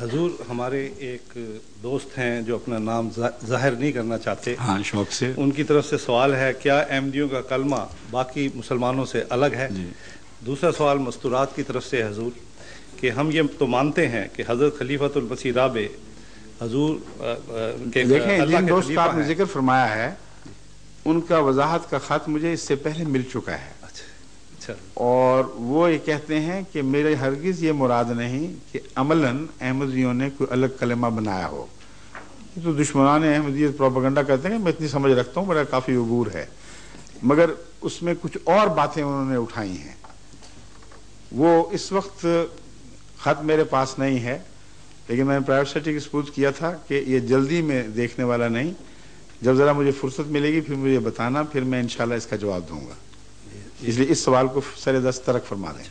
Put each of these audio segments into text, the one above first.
حضور ہمارے ایک دوست ہیں جو اپنا نام ظاہر نہیں کرنا چاہتے، ہاں شوق سے، ان کی طرف سے سوال ہے کیا احمدیوں کا کلمہ باقی مسلمانوں سے الگ ہے؟ جی دوسرا سوال مستورات کی طرف سے حضور کہ ہم یہ تو مانتے ہیں کہ حضرت خلیفۃ المسیح رابع حضور کے دیکھیں اللہ جن کے دوست کا آپ نے خلیفہ ہیں۔ ذکر فرمایا ہے ان کا وضاحت کا خط مجھے اس سے پہلے مل چکا ہے، اچھا اور وہ یہ کہتے ہیں کہ میرے ہرگز یہ مراد نہیں کہ عملاً احمدیوں نے کوئی الگ کلمہ بنایا ہو۔ یہ تو دشمنان احمدیت پروپیگنڈا کرتے ہیں، میں اتنی سمجھ رکھتا ہوں، میرا کافی عبور ہے، مگر اس میں کچھ اور باتیں انہوں نے اٹھائی ہیں۔ وہ اس وقت خط میرے پاس نہیں ہے، لیکن میں نے پرائیویٹ سیکرٹری کی سپرد کیا تھا کہ یہ جلدی میں دیکھنے والا نہیں، جب ذرا مجھے فرصت ملے گی پھر مجھے بتانا، پھر میں انشاءاللہ اس کا جواب دوں گا، اس لیے اس سوال کو سر دست ترک فرما دیں۔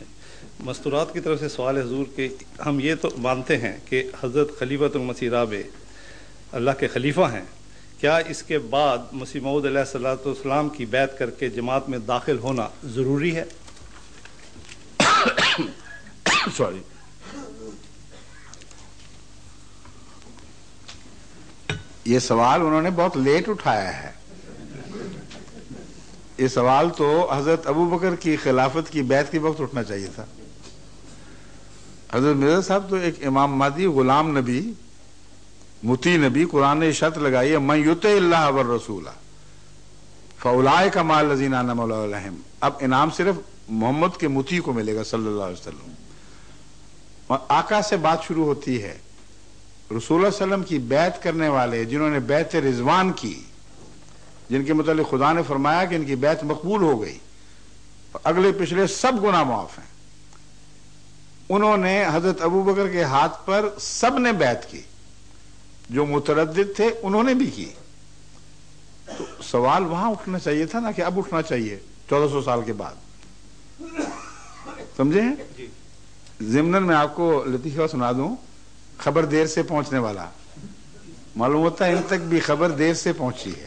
مستورات کی طرف سے سوال ہے حضور کہ ہم یہ تو مانتے ہیں کہ حضرت خلیفۃ المسیح رابع اللہ کے خلیفہ ہیں، کیا اس کے بعد مسیح موعود علیہ الصلوۃ والسلام کی بیعت کر کے جماعت میں داخل ہونا ضروری ہے؟ سوری، یہ سوال انہوں نے بہت لیٹ اٹھایا ہے۔ یہ سوال تو حضرت ابوبکر کی خلافت کی بیعت کے وقت اٹھنا چاہیے تھا۔ حضرت مرزا صاحب تو ایک امام مہدی، غلام نبی، مطیع نبی، قرآن نے شرط لگائی ہے من یطع اللہ والرسول فاولئک مع الذین انعم اللہ علیہم۔ اب انعام صرف محمد کے مطیع کو ملے گا صلی اللہ علیہ وسلم، اور آقا سے بات شروع ہوتی ہے۔ رسول اللہ علیہ وسلم کی بیعت کرنے والے جنہوں نے بیعت رضوان کی، جن کے متعلق خدا نے فرمایا کہ ان کی بیعت مقبول ہو گئی، اگلے پچھلے سب گناہ معاف ہیں، انہوں نے حضرت ابوبکر کے ہاتھ پر سب نے بیعت کی، جو متردد تھے انہوں نے بھی کی۔ تو سوال وہاں اٹھنا چاہیے تھا نا کہ اب اٹھنا چاہیے 1400 سال کے بعد، سمجھے ہیں؟ ضمناً میں آپ کو لطیفہ سنا دوں، خبر دیر سے پہنچنے والا، معلوم ہوتا ہے ان تک بھی خبر دیر سے پہنچی ہے۔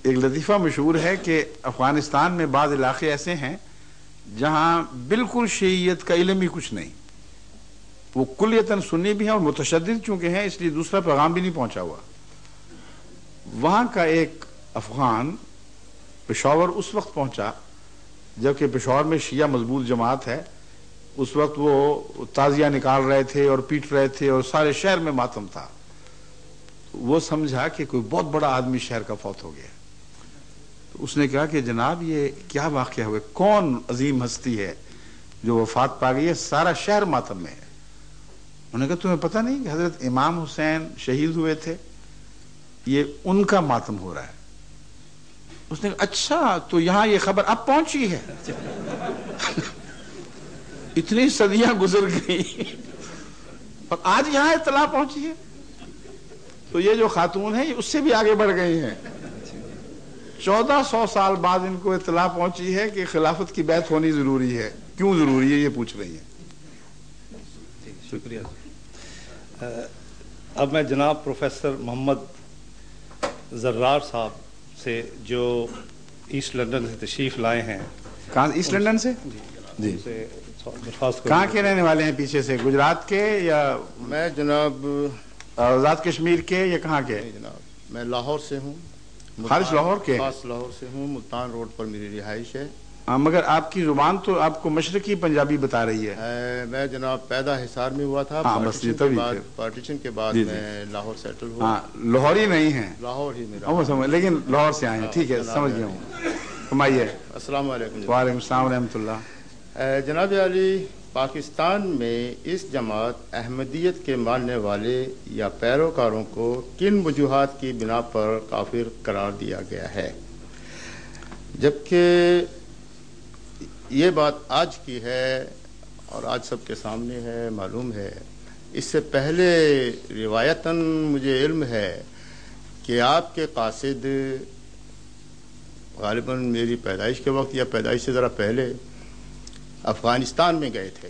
ایک لطیفہ مشہور ہے کہ افغانستان میں بعض علاقے ایسے ہیں جہاں بالکل شیعیت کا علم ہی کچھ نہیں، وہ کلیتاً سنی بھی ہیں اور متشدد چونکہ ہیں اس لیے دوسرا پیغام بھی نہیں پہنچا ہوا۔ وہاں کا ایک افغان پشاور اس وقت پہنچا جبکہ پشاور میں شیعہ مضبوط جماعت ہے، اس وقت وہ تعزیہ نکال رہے تھے اور پیٹ رہے تھے اور سارے شہر میں ماتم تھا۔ وہ سمجھا کہ کوئی بہت بڑا آدمی شہر کا فوت ہو گیا، تو اس نے کہا کہ جناب یہ کیا واقعہ ہوا، کون عظیم ہستی ہے جو وفات پا گئی ہے، سارا شہر ماتم میں ہے۔ انہوں نے کہا تمہیں پتہ نہیں کہ حضرت امام حسین شہید ہوئے تھے، یہ ان کا ماتم ہو رہا ہے۔ اس نے کہا اچھا تو یہاں یہ خبر اب پہنچی ہے؟ اتنی صدیاں گزر گئی اور آج یہاں اطلاع پہنچی ہے؟ تو یہ جو خاتون ہیں یہ اس سے بھی آگے بڑھ گئی ہیں، 1400 سال بعد ان کو اطلاع پہنچی ہے کہ خلافت کی بیعت ہونی ضروری ہے۔ کیوں ضروری ہے یہ پوچھ رہی ہیں۔ شکریہ۔ اب میں جناب پروفیسر محمد زرار صاحب سے جو ایسٹ لندن سے تشریف لائے ہیں، کہاں ایسٹ لندن سے؟ جی، کہاں کے رہنے والے ہیں؟ پیچھے سے گجرات کے یا میں جناب آزاد کشمیر کے یا کہاں کے؟ جناب میں لاہور سے ہوں، خالص لاہور کے؟ خاص لاہور سے ہوں، ملتان روڈ پر میری رہائش ہے۔ مگر آپ کی زبان تو آپ کو مشرقی پنجابی بتا رہی ہے۔ میں جناب پیدا حصار میں ہوا تھا، پارٹیشن کے بعد میں لاہور سیٹل ہوا۔ لاہوری نہیں ہیں؟ لاہور ہی میرا، لیکن لاہور سے آئے ہیں، ٹھیک ہے سمجھ گیا ہوں۔ فرمائیے۔ السلام علیکم۔ وعلیکم السلام ورحمۃ اللہ۔ جناب علی، پاکستان میں اس جماعت احمدیت کے ماننے والے یا پیروکاروں کو کن وجوہات کی بنا پر کافر قرار دیا گیا ہے؟ جبکہ یہ بات آج کی ہے اور آج سب کے سامنے ہے، معلوم ہے۔ اس سے پہلے روایتاً مجھے علم ہے کہ آپ کے قاصد غالباً میری پیدائش کے وقت یا پیدائش سے ذرا پہلے افغانستان میں گئے تھے،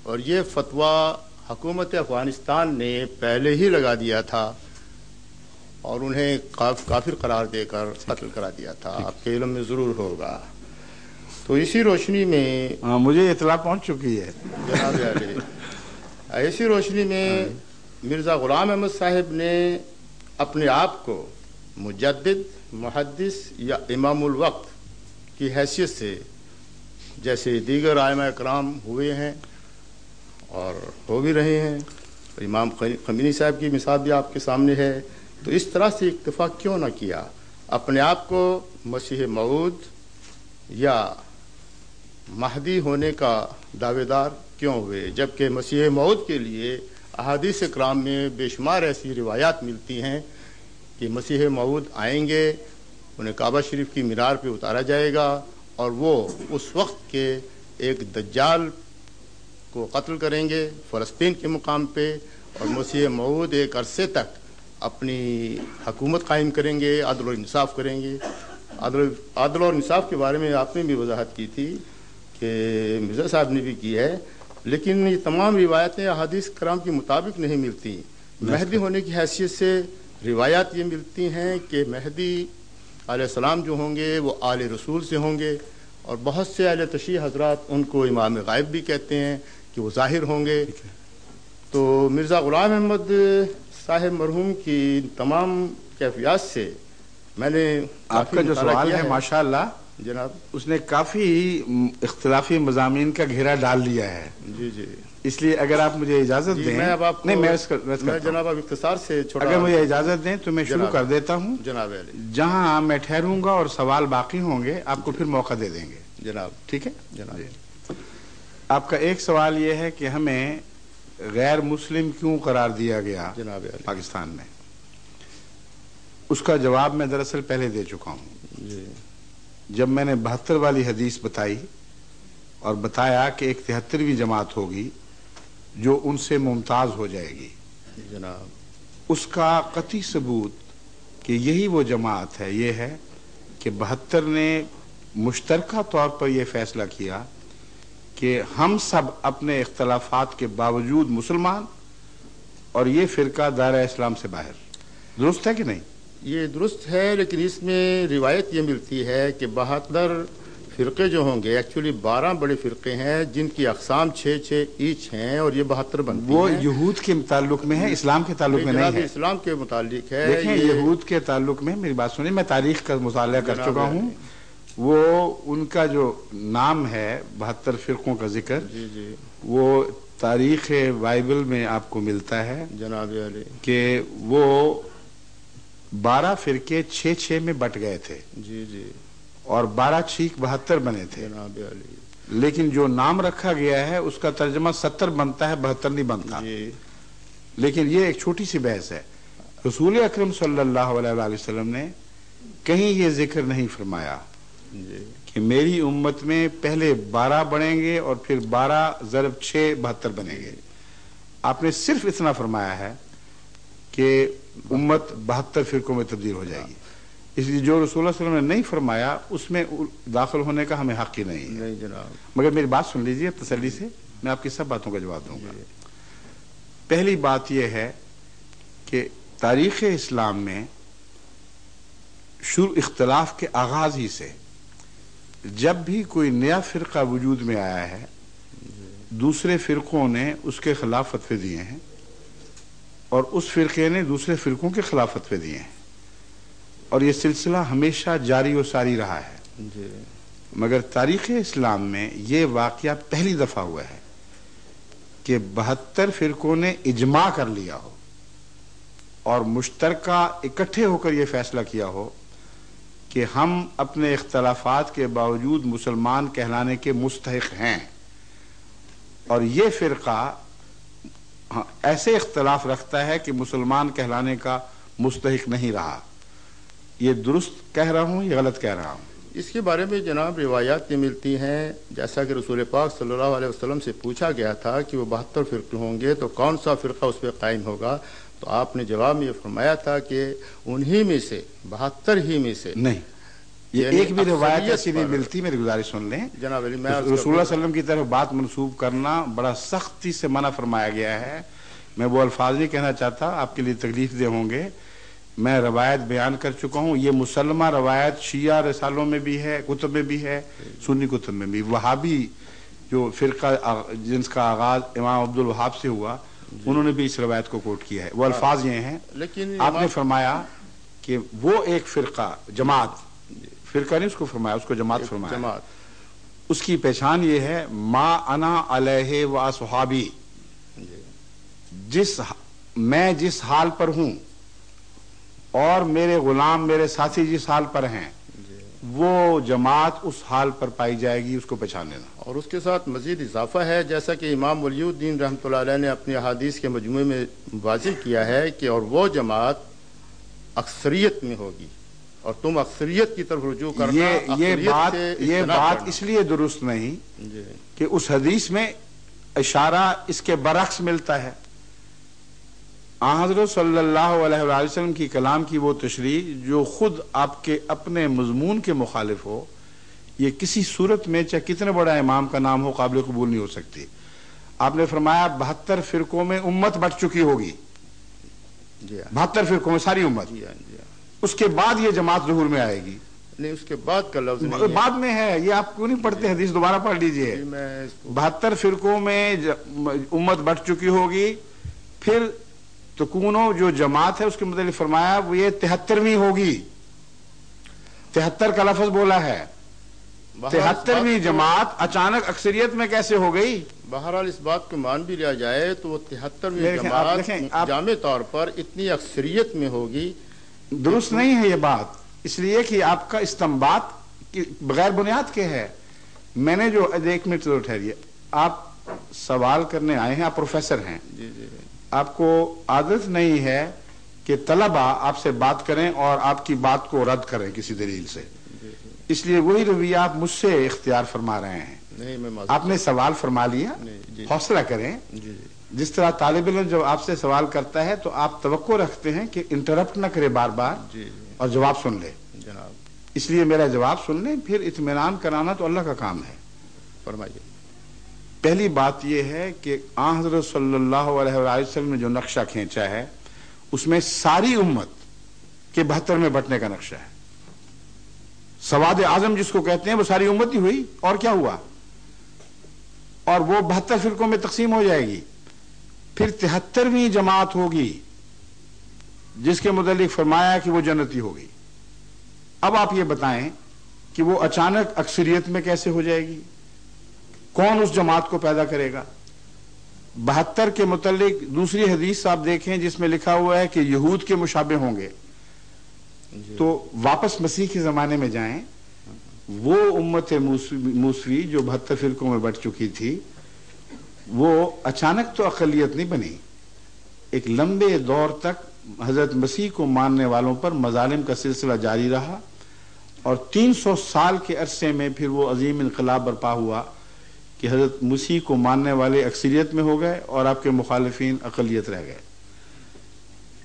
اور یہ فتویٰ حکومت افغانستان نے پہلے ہی لگا دیا تھا اور انہیں کافر قرار دے کر قتل کرا دیا تھا، آپ کے علم میں ضرور ہوگا۔ تو اسی روشنی میں مجھے اطلاع پہنچ چکی ہے۔ جناب علی، ایسی روشنی میں مرزا غلام احمد صاحب نے اپنے آپ کو مجدد، محدث یا امام الوقت کی حیثیت سے، جیسے دیگر ائمہ اکرام ہوئے ہیں اور ہو بھی رہے ہیں، امام خمینی صاحب کی مثال بھی آپ کے سامنے ہے، تو اس طرح سے اکتفا کیوں نہ کیا؟ اپنے آپ کو مسیح موعود یا مہدی ہونے کا دعوے دار کیوں ہوئے؟ جبکہ مسیح موعود کے لیے احادیث کرام میں بے شمار ایسی روایات ملتی ہیں کہ مسیح موعود آئیں گے، انہیں کعبہ شریف کی مینار پہ اتارا جائے گا اور وہ اس وقت کے ایک دجال کو قتل کریں گے فلسطین کے مقام پہ، اور مسیح موعود ایک عرصے تک اپنی حکومت قائم کریں گے، عدل و انصاف کریں گے۔ عدل اور انصاف کے بارے میں آپ نے بھی وضاحت کی تھی کہ مرزا صاحب نے بھی کی ہے، لیکن یہ تمام روایتیں احادیث کرام کے مطابق نہیں ملتی۔ مہدی ہونے کی حیثیت سے روایات یہ ملتی ہیں کہ مہدی علیہ السلام جو ہوں گے وہ آل رسول سے ہوں گے، اور بہت سے اہل تشیع حضرات ان کو امام غائب بھی کہتے ہیں کہ وہ ظاہر ہوں گے۔ تو مرزا غلام احمد صاحب مرحوم کی تمام کیفیات سے میں نے آپ کا جو سوال ہے ماشاءاللہ جناب، اس نے کافی اختلافی مضامین کا گھیرا ڈال لیا ہے۔ جی جی، اس لیے اگر آپ مجھے اجازت دیں، میں اب آپ کو میں جناب اب اختصار سے چھوڑا، اگر مجھے اجازت دیں تو میں شروع کر دیتا ہوں جناب علی، جہاں میں ٹھہروں گا اور سوال باقی ہوں گے آپ کو پھر موقع دے دیں گے، جناب ٹھیک ہے جناب۔ آپ کا ایک سوال یہ ہے کہ ہمیں غیر مسلم کیوں قرار دیا گیا جناب علی، پاکستان میں؟ اس کا جواب میں دراصل پہلے دے چکا ہوں۔ جی جب میں نے 72 والی حدیث بتائی اور بتایا کہ ایک 73ویں جماعت ہوگی جو ان سے ممتاز ہو جائے گی، جناب، اس کا قطعی ثبوت کہ یہی وہ جماعت ہے یہ ہے کہ 72 نے مشترکہ طور پر یہ فیصلہ کیا کہ ہم سب اپنے اختلافات کے باوجود مسلمان، اور یہ فرقہ دائرہ اسلام سے باہر۔ درست ہے کہ نہیں؟ یہ درست ہے، لیکن اس میں روایت یہ ملتی ہے کہ 72 فرقے جو ہوں گے، ایکچولی 12 بڑے فرقے ہیں جن کی اقسام 6 ایچ ہیں، اور یہ 72 بنتی ہیں۔ وہ یہود کے تعلق میں ہے، اسلام کے تعلق میں نہیں ہے۔ اسلام کے متعلق ہے۔ دیکھیں یہود کے تعلق میں میری بات سنیں، میں تاریخ کا مطالعہ کر چکا ہوں، وہ ان کا جو نام ہے 72 فرقوں کا ذکر، جی جی، وہ تاریخ بائبل میں آپ کو ملتا ہے جناب علی، کہ وہ 12 فرقے 6 میں بٹ گئے تھے، جی جی، اور 12 چھیک 72 بنے تھے، جناب علی، لیکن جو نام رکھا گیا ہے اس کا ترجمہ 70 بنتا ہے، 72 نہیں بنتا۔ جی، لیکن یہ ایک چھوٹی سی بحث ہے۔ رسول اکرم صلی اللہ علیہ وسلم نے کہیں یہ ذکر نہیں فرمایا جی، کہ میری امت میں پہلے 12 بنیں گے اور پھر 12 ضرب 6 72 بنیں گے۔ آپ نے صرف اتنا فرمایا ہے کہ امت 72 فرقوں میں تبدیل ہو جائے گی۔ اس لیے جو رسول اللہ صلی اللہ علیہ وسلم نے نہیں فرمایا اس میں داخل ہونے کا ہمیں حق ہی نہیں ہے۔ نہیں جناب، مگر میری بات سن لیجئے تسلی سے، میں آپ کی سب باتوں کا جواب دوں گا۔ پہلی بات یہ ہے کہ تاریخ اسلام میں شروع اختلاف کے آغاز ہی سے جب بھی کوئی نیا فرقہ وجود میں آیا ہے، دوسرے فرقوں نے اس کے خلاف فتوے دیے ہیں، اور اس فرقے نے دوسرے فرقوں کے خلاف فتوے دیے ہیں، اور یہ سلسلہ ہمیشہ جاری و ساری رہا ہے۔ جی، مگر تاریخ اسلام میں یہ واقعہ پہلی دفعہ ہوا ہے کہ 72 فرقوں نے اجماع کر لیا ہو اور مشترکہ اکٹھے ہو کر یہ فیصلہ کیا ہو کہ ہم اپنے اختلافات کے باوجود مسلمان کہلانے کے مستحق ہیں، اور یہ فرقہ ایسے اختلاف رکھتا ہے کہ مسلمان کہلانے کا مستحق نہیں رہا۔ یہ درست کہہ رہا ہوں یا غلط کہہ رہا ہوں؟ اس کے بارے میں جناب روایات یہ ملتی ہیں، جیسا کہ رسول پاک صلی اللہ علیہ وسلم سے پوچھا گیا تھا کہ وہ 72 فرقے ہوں گے تو کون سا فرقہ اس پہ قائم ہوگا، تو آپ نے جواب میں یہ فرمایا تھا کہ انہی میں سے 72 ہی میں سے نہیں، یہ ایک بھی روایت ایسی نہیں ملتی۔ میری گزارش سن لیں، جناب علی، میں رسول اللہ صلی اللہ علیہ وسلم کی طرف بات منسوب کرنا بڑا سختی سے منع فرمایا گیا ہے۔ میں وہ الفاظ نہیں کہنا چاہتا، آپ کے لیے تکلیف دہ ہوں گے۔ میں روایت بیان کر چکا ہوں، یہ مسلمہ روایت شیعہ رسالوں میں بھی ہے، کتب میں بھی ہے، سنی کتب میں بھی۔ وہابی جو فرقہ جس کا آغاز امام عبد الوہاب سے ہوا، انہوں نے بھی اس روایت کو کوٹ کیا ہے. وہ الفاظ یہ ہیں، لیکن آپ نے فرمایا کہ وہ ایک فرقہ، جماعت، فرقہ نہیں اس کو فرمایا، اس کو جماعت فرمایا. جماعت اس کی پہچان یہ ہے ما انا علیہ و اصحابی، میں جس حال پر ہوں اور میرے غلام میرے ساتھی جس حال پر ہیں، وہ جماعت اس حال پر پائی جائے گی، اس کو پہچان لینا. اور اس کے ساتھ مزید اضافہ ہے، جیسا کہ امام ولی الدین رحمۃ اللہ علیہ نے اپنی احادیث کے مجموعے میں واضح کیا ہے کہ اور وہ جماعت اکثریت میں ہوگی، اور تم اکثریت کی طرف رجوع کرنا. یہ بات اس لیے درست نہیں کہ اس حدیث میں اشارہ اس کے برعکس ملتا ہے. حضرت صلی اللہ علیہ وآلہ وسلم کی کلام کی وہ تشریح جو خود آپ کے اپنے مضمون کے مخالف ہو، یہ کسی صورت میں چاہے کتنے بڑا امام کا نام ہو قابل قبول نہیں ہو سکتی. آپ نے فرمایا 72 فرقوں میں امت بٹ چکی ہوگی، 72 فرقوں میں ساری امت. اس کے بعد یہ جماعت ظہور میں آئے گی. نہیں، اس کے بعد کا لفظ نہیں ہے، بعد میں ہے. یہ آپ کیوں نہیں پڑھتے حدیث؟ دوبارہ پڑھ لیجئے. 72 فرقوں میں امت بٹ چکی ہوگی. پھر تکونو جو جماعت ہے اس کے متعلق فرمایا وہ یہ 73ویں ہوگی. 73 کا لفظ بولا ہے. 73ویں جماعت اچانک اکثریت میں کیسے ہو گئی؟ بہرحال اس بات کو مان بھی لیا جائے تو وہ 73ویں جماعت جامع طور پر اتنی اکثریت میں ہوگی. درست نہیں ہے یہ بات، اس لیے کہ آپ کا استنباط بغیر بنیاد کے ہے. میں نے جو 1 منٹ ضرور ٹھہریے، آپ سوال کرنے آئے ہیں، آپ پروفیسر ہیں. آپ کو عادت نہیں ہے کہ طلبہ آپ سے بات کریں اور آپ کی بات کو رد کریں کسی دلیل سے، اس لیے وہی رویہ آپ مجھ سے اختیار فرما رہے ہیں. آپ نے سوال فرما لیا، حوصلہ کریں. جس طرح طالب علم جب آپ سے سوال کرتا ہے تو آپ توقع رکھتے ہیں کہ انٹرپٹ نہ کرے بار بار اور جواب سن لے. اس لیے میرا جواب سن لیں، پھر اطمینان کرانا تو اللہ کا کام ہے. فرمائیے. پہلی بات یہ ہے کہ آن حضرت صلی اللہ علیہ وآلہ وسلم نے جو نقشہ کھینچا ہے اس میں ساری امت کے 72 میں بٹنے کا نقشہ ہے. سواد اعظم جس کو کہتے ہیں وہ ساری امت ہی ہوئی، اور کیا ہوا؟ اور وہ 72 فرقوں میں تقسیم ہو جائے گی. پھر 73ویں جماعت ہوگی جس کے متعلق فرمایا کہ وہ جنتی ہوگی. اب آپ یہ بتائیں کہ وہ اچانک اکثریت میں کیسے ہو جائے گی؟ کون اس جماعت کو پیدا کرے گا؟ 72 کے متعلق دوسری حدیث آپ دیکھیں جس میں لکھا ہوا ہے کہ یہود کے مشابہ ہوں گے. تو واپس مسیح کے زمانے میں جائیں، وہ امت موسوی جو 72 فرقوں میں بٹ چکی تھی وہ اچانک تو اقلیت نہیں بنی. ایک لمبے دور تک حضرت مسیح کو ماننے والوں پر مظالم کا سلسلہ جاری رہا، اور 300 سال کے عرصے میں پھر وہ عظیم انقلاب برپا ہوا کہ حضرت مسیح کو ماننے والے اکثریت میں ہو گئے اور آپ کے مخالفین اقلیت رہ گئے.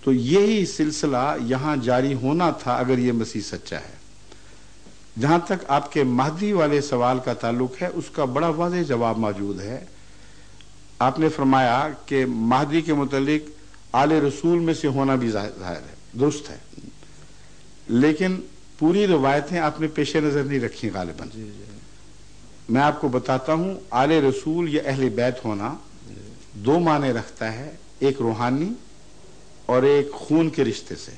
تو یہی سلسلہ یہاں جاری ہونا تھا اگر یہ مسیح سچا ہے. جہاں تک آپ کے مہدی والے سوال کا تعلق ہے اس کا بڑا واضح جواب موجود ہے. آپ نے فرمایا کہ مہدی کے متعلق آل رسول میں سے ہونا بھی ظاہر ہے، درست ہے، لیکن پوری روایتیں آپ نے پیش نظر نہیں رکھی غالباً. میں آپ کو بتاتا ہوں، آل رسول یا اہل بیت ہونا 2 معنی رکھتا ہے، ایک روحانی اور ایک خون کے رشتے سے،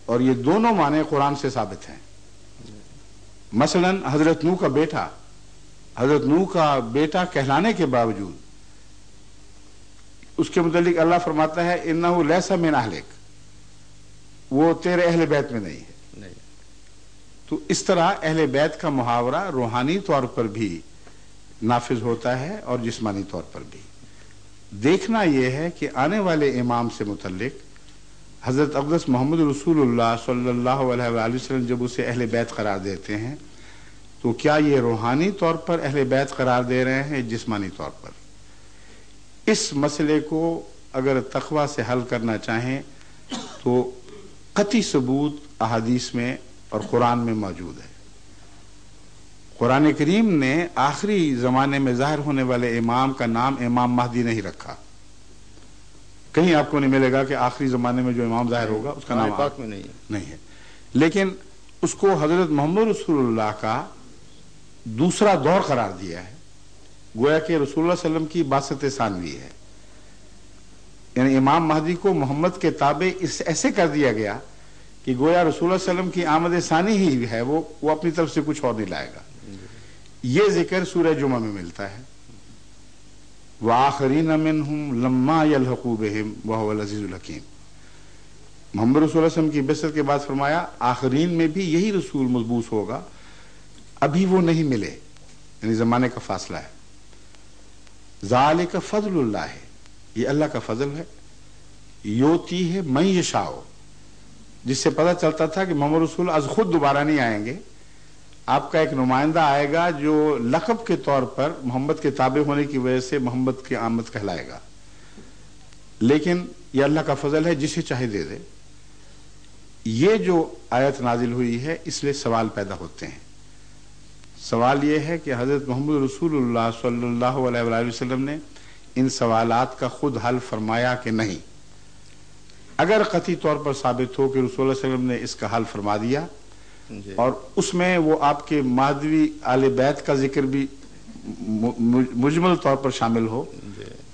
اور یہ دونوں معنی قرآن سے ثابت ہیں. مثلا حضرت نوح کا بیٹا کہلانے کے باوجود اس کے متعلق اللہ فرماتا ہے انہ لیس من اہلک، وہ تیرے اہل بیت میں نہیں ہے. تو اس طرح اہل بیت کا محاورہ روحانی طور پر بھی نافذ ہوتا ہے اور جسمانی طور پر بھی. دیکھنا یہ ہے کہ آنے والے امام سے متعلق حضرت اقدس محمد رسول اللہ صلی اللہ علیہ وآلہ وسلم جب اسے اہل بیت قرار دیتے ہیں تو کیا یہ روحانی طور پر اہل بیت قرار دے رہے ہیں، جسمانی طور پر؟ اس مسئلے کو اگر تقوی سے حل کرنا چاہیں تو قطعی ثبوت احادیث میں اور قرآن میں موجود ہے. قرآن کریم نے آخری زمانے میں ظاہر ہونے والے امام کا نام امام مہدی نہیں رکھا. کہیں آپ کو نہیں ملے گا کہ آخری زمانے میں جو امام ظاہر ہوگا اس کا نام پاک میں نہیں ہے. لیکن اس کو حضرت محمد رسول اللہ کا دوسرا دور قرار دیا ہے گویا کہ رسول اللہ صلی اللہ علیہ وسلم کی باسط ثانوی ہے، یعنی امام مہدی کو محمد کے تابع اس ایسے کر دیا گیا کہ گویا رسول اللہ صلی اللہ علیہ وسلم کی آمد ثانی ہی ہے، وہ اپنی طرف سے کچھ اور نہیں لائے گا۔ یہ ذکر سورہ جمعہ میں ملتا ہے، وَآخَرِينَ مِنْهُمْ لَمَّا يَلْحَقُوا بِهِمْ وَهُوَ الْعَزِيزُ الْحَكِيمُ۔ محمد رسول اللہ صلی اللہ علیہ وسلم کی بعثت کے بعد فرمایا آخرین میں بھی یہی رسول مبعوث ہوگا، ابھی وہ نہیں ملے، یعنی زمانے کا فاصلہ ہے۔ ذَلِكَ فَضْلُ اللَّهِ، یہ اللہ کا فضل ہے، یُؤْتِیہِ مَن یَشَاءُ، جس سے پتہ چلتا تھا کہ محمد رسول از خود دوبارہ نہیں آئیں گے، آپ کا ایک نمائندہ آئے گا جو لقب کے طور پر محمد کے تابع ہونے کی وجہ سے محمد کی آمد کہلائے گا، لیکن یہ اللہ کا فضل ہے، جسے چاہے دے دے۔ یہ جو آیت نازل ہوئی ہے اس لیے سوال پیدا ہوتے ہیں۔ سوال یہ ہے کہ حضرت محمد رسول اللہ صلی اللہ علیہ وآلہ وسلم نے ان سوالات کا خود حل فرمایا کہ نہیں؟ اگر قطعی طور پر ثابت ہو کہ رسول اللہ صلی اللہ علیہ وسلم نے اس کا حل فرما دیا اور اس میں وہ آپ کے مہدوی آل بیت کا ذکر بھی مجمل طور پر شامل ہو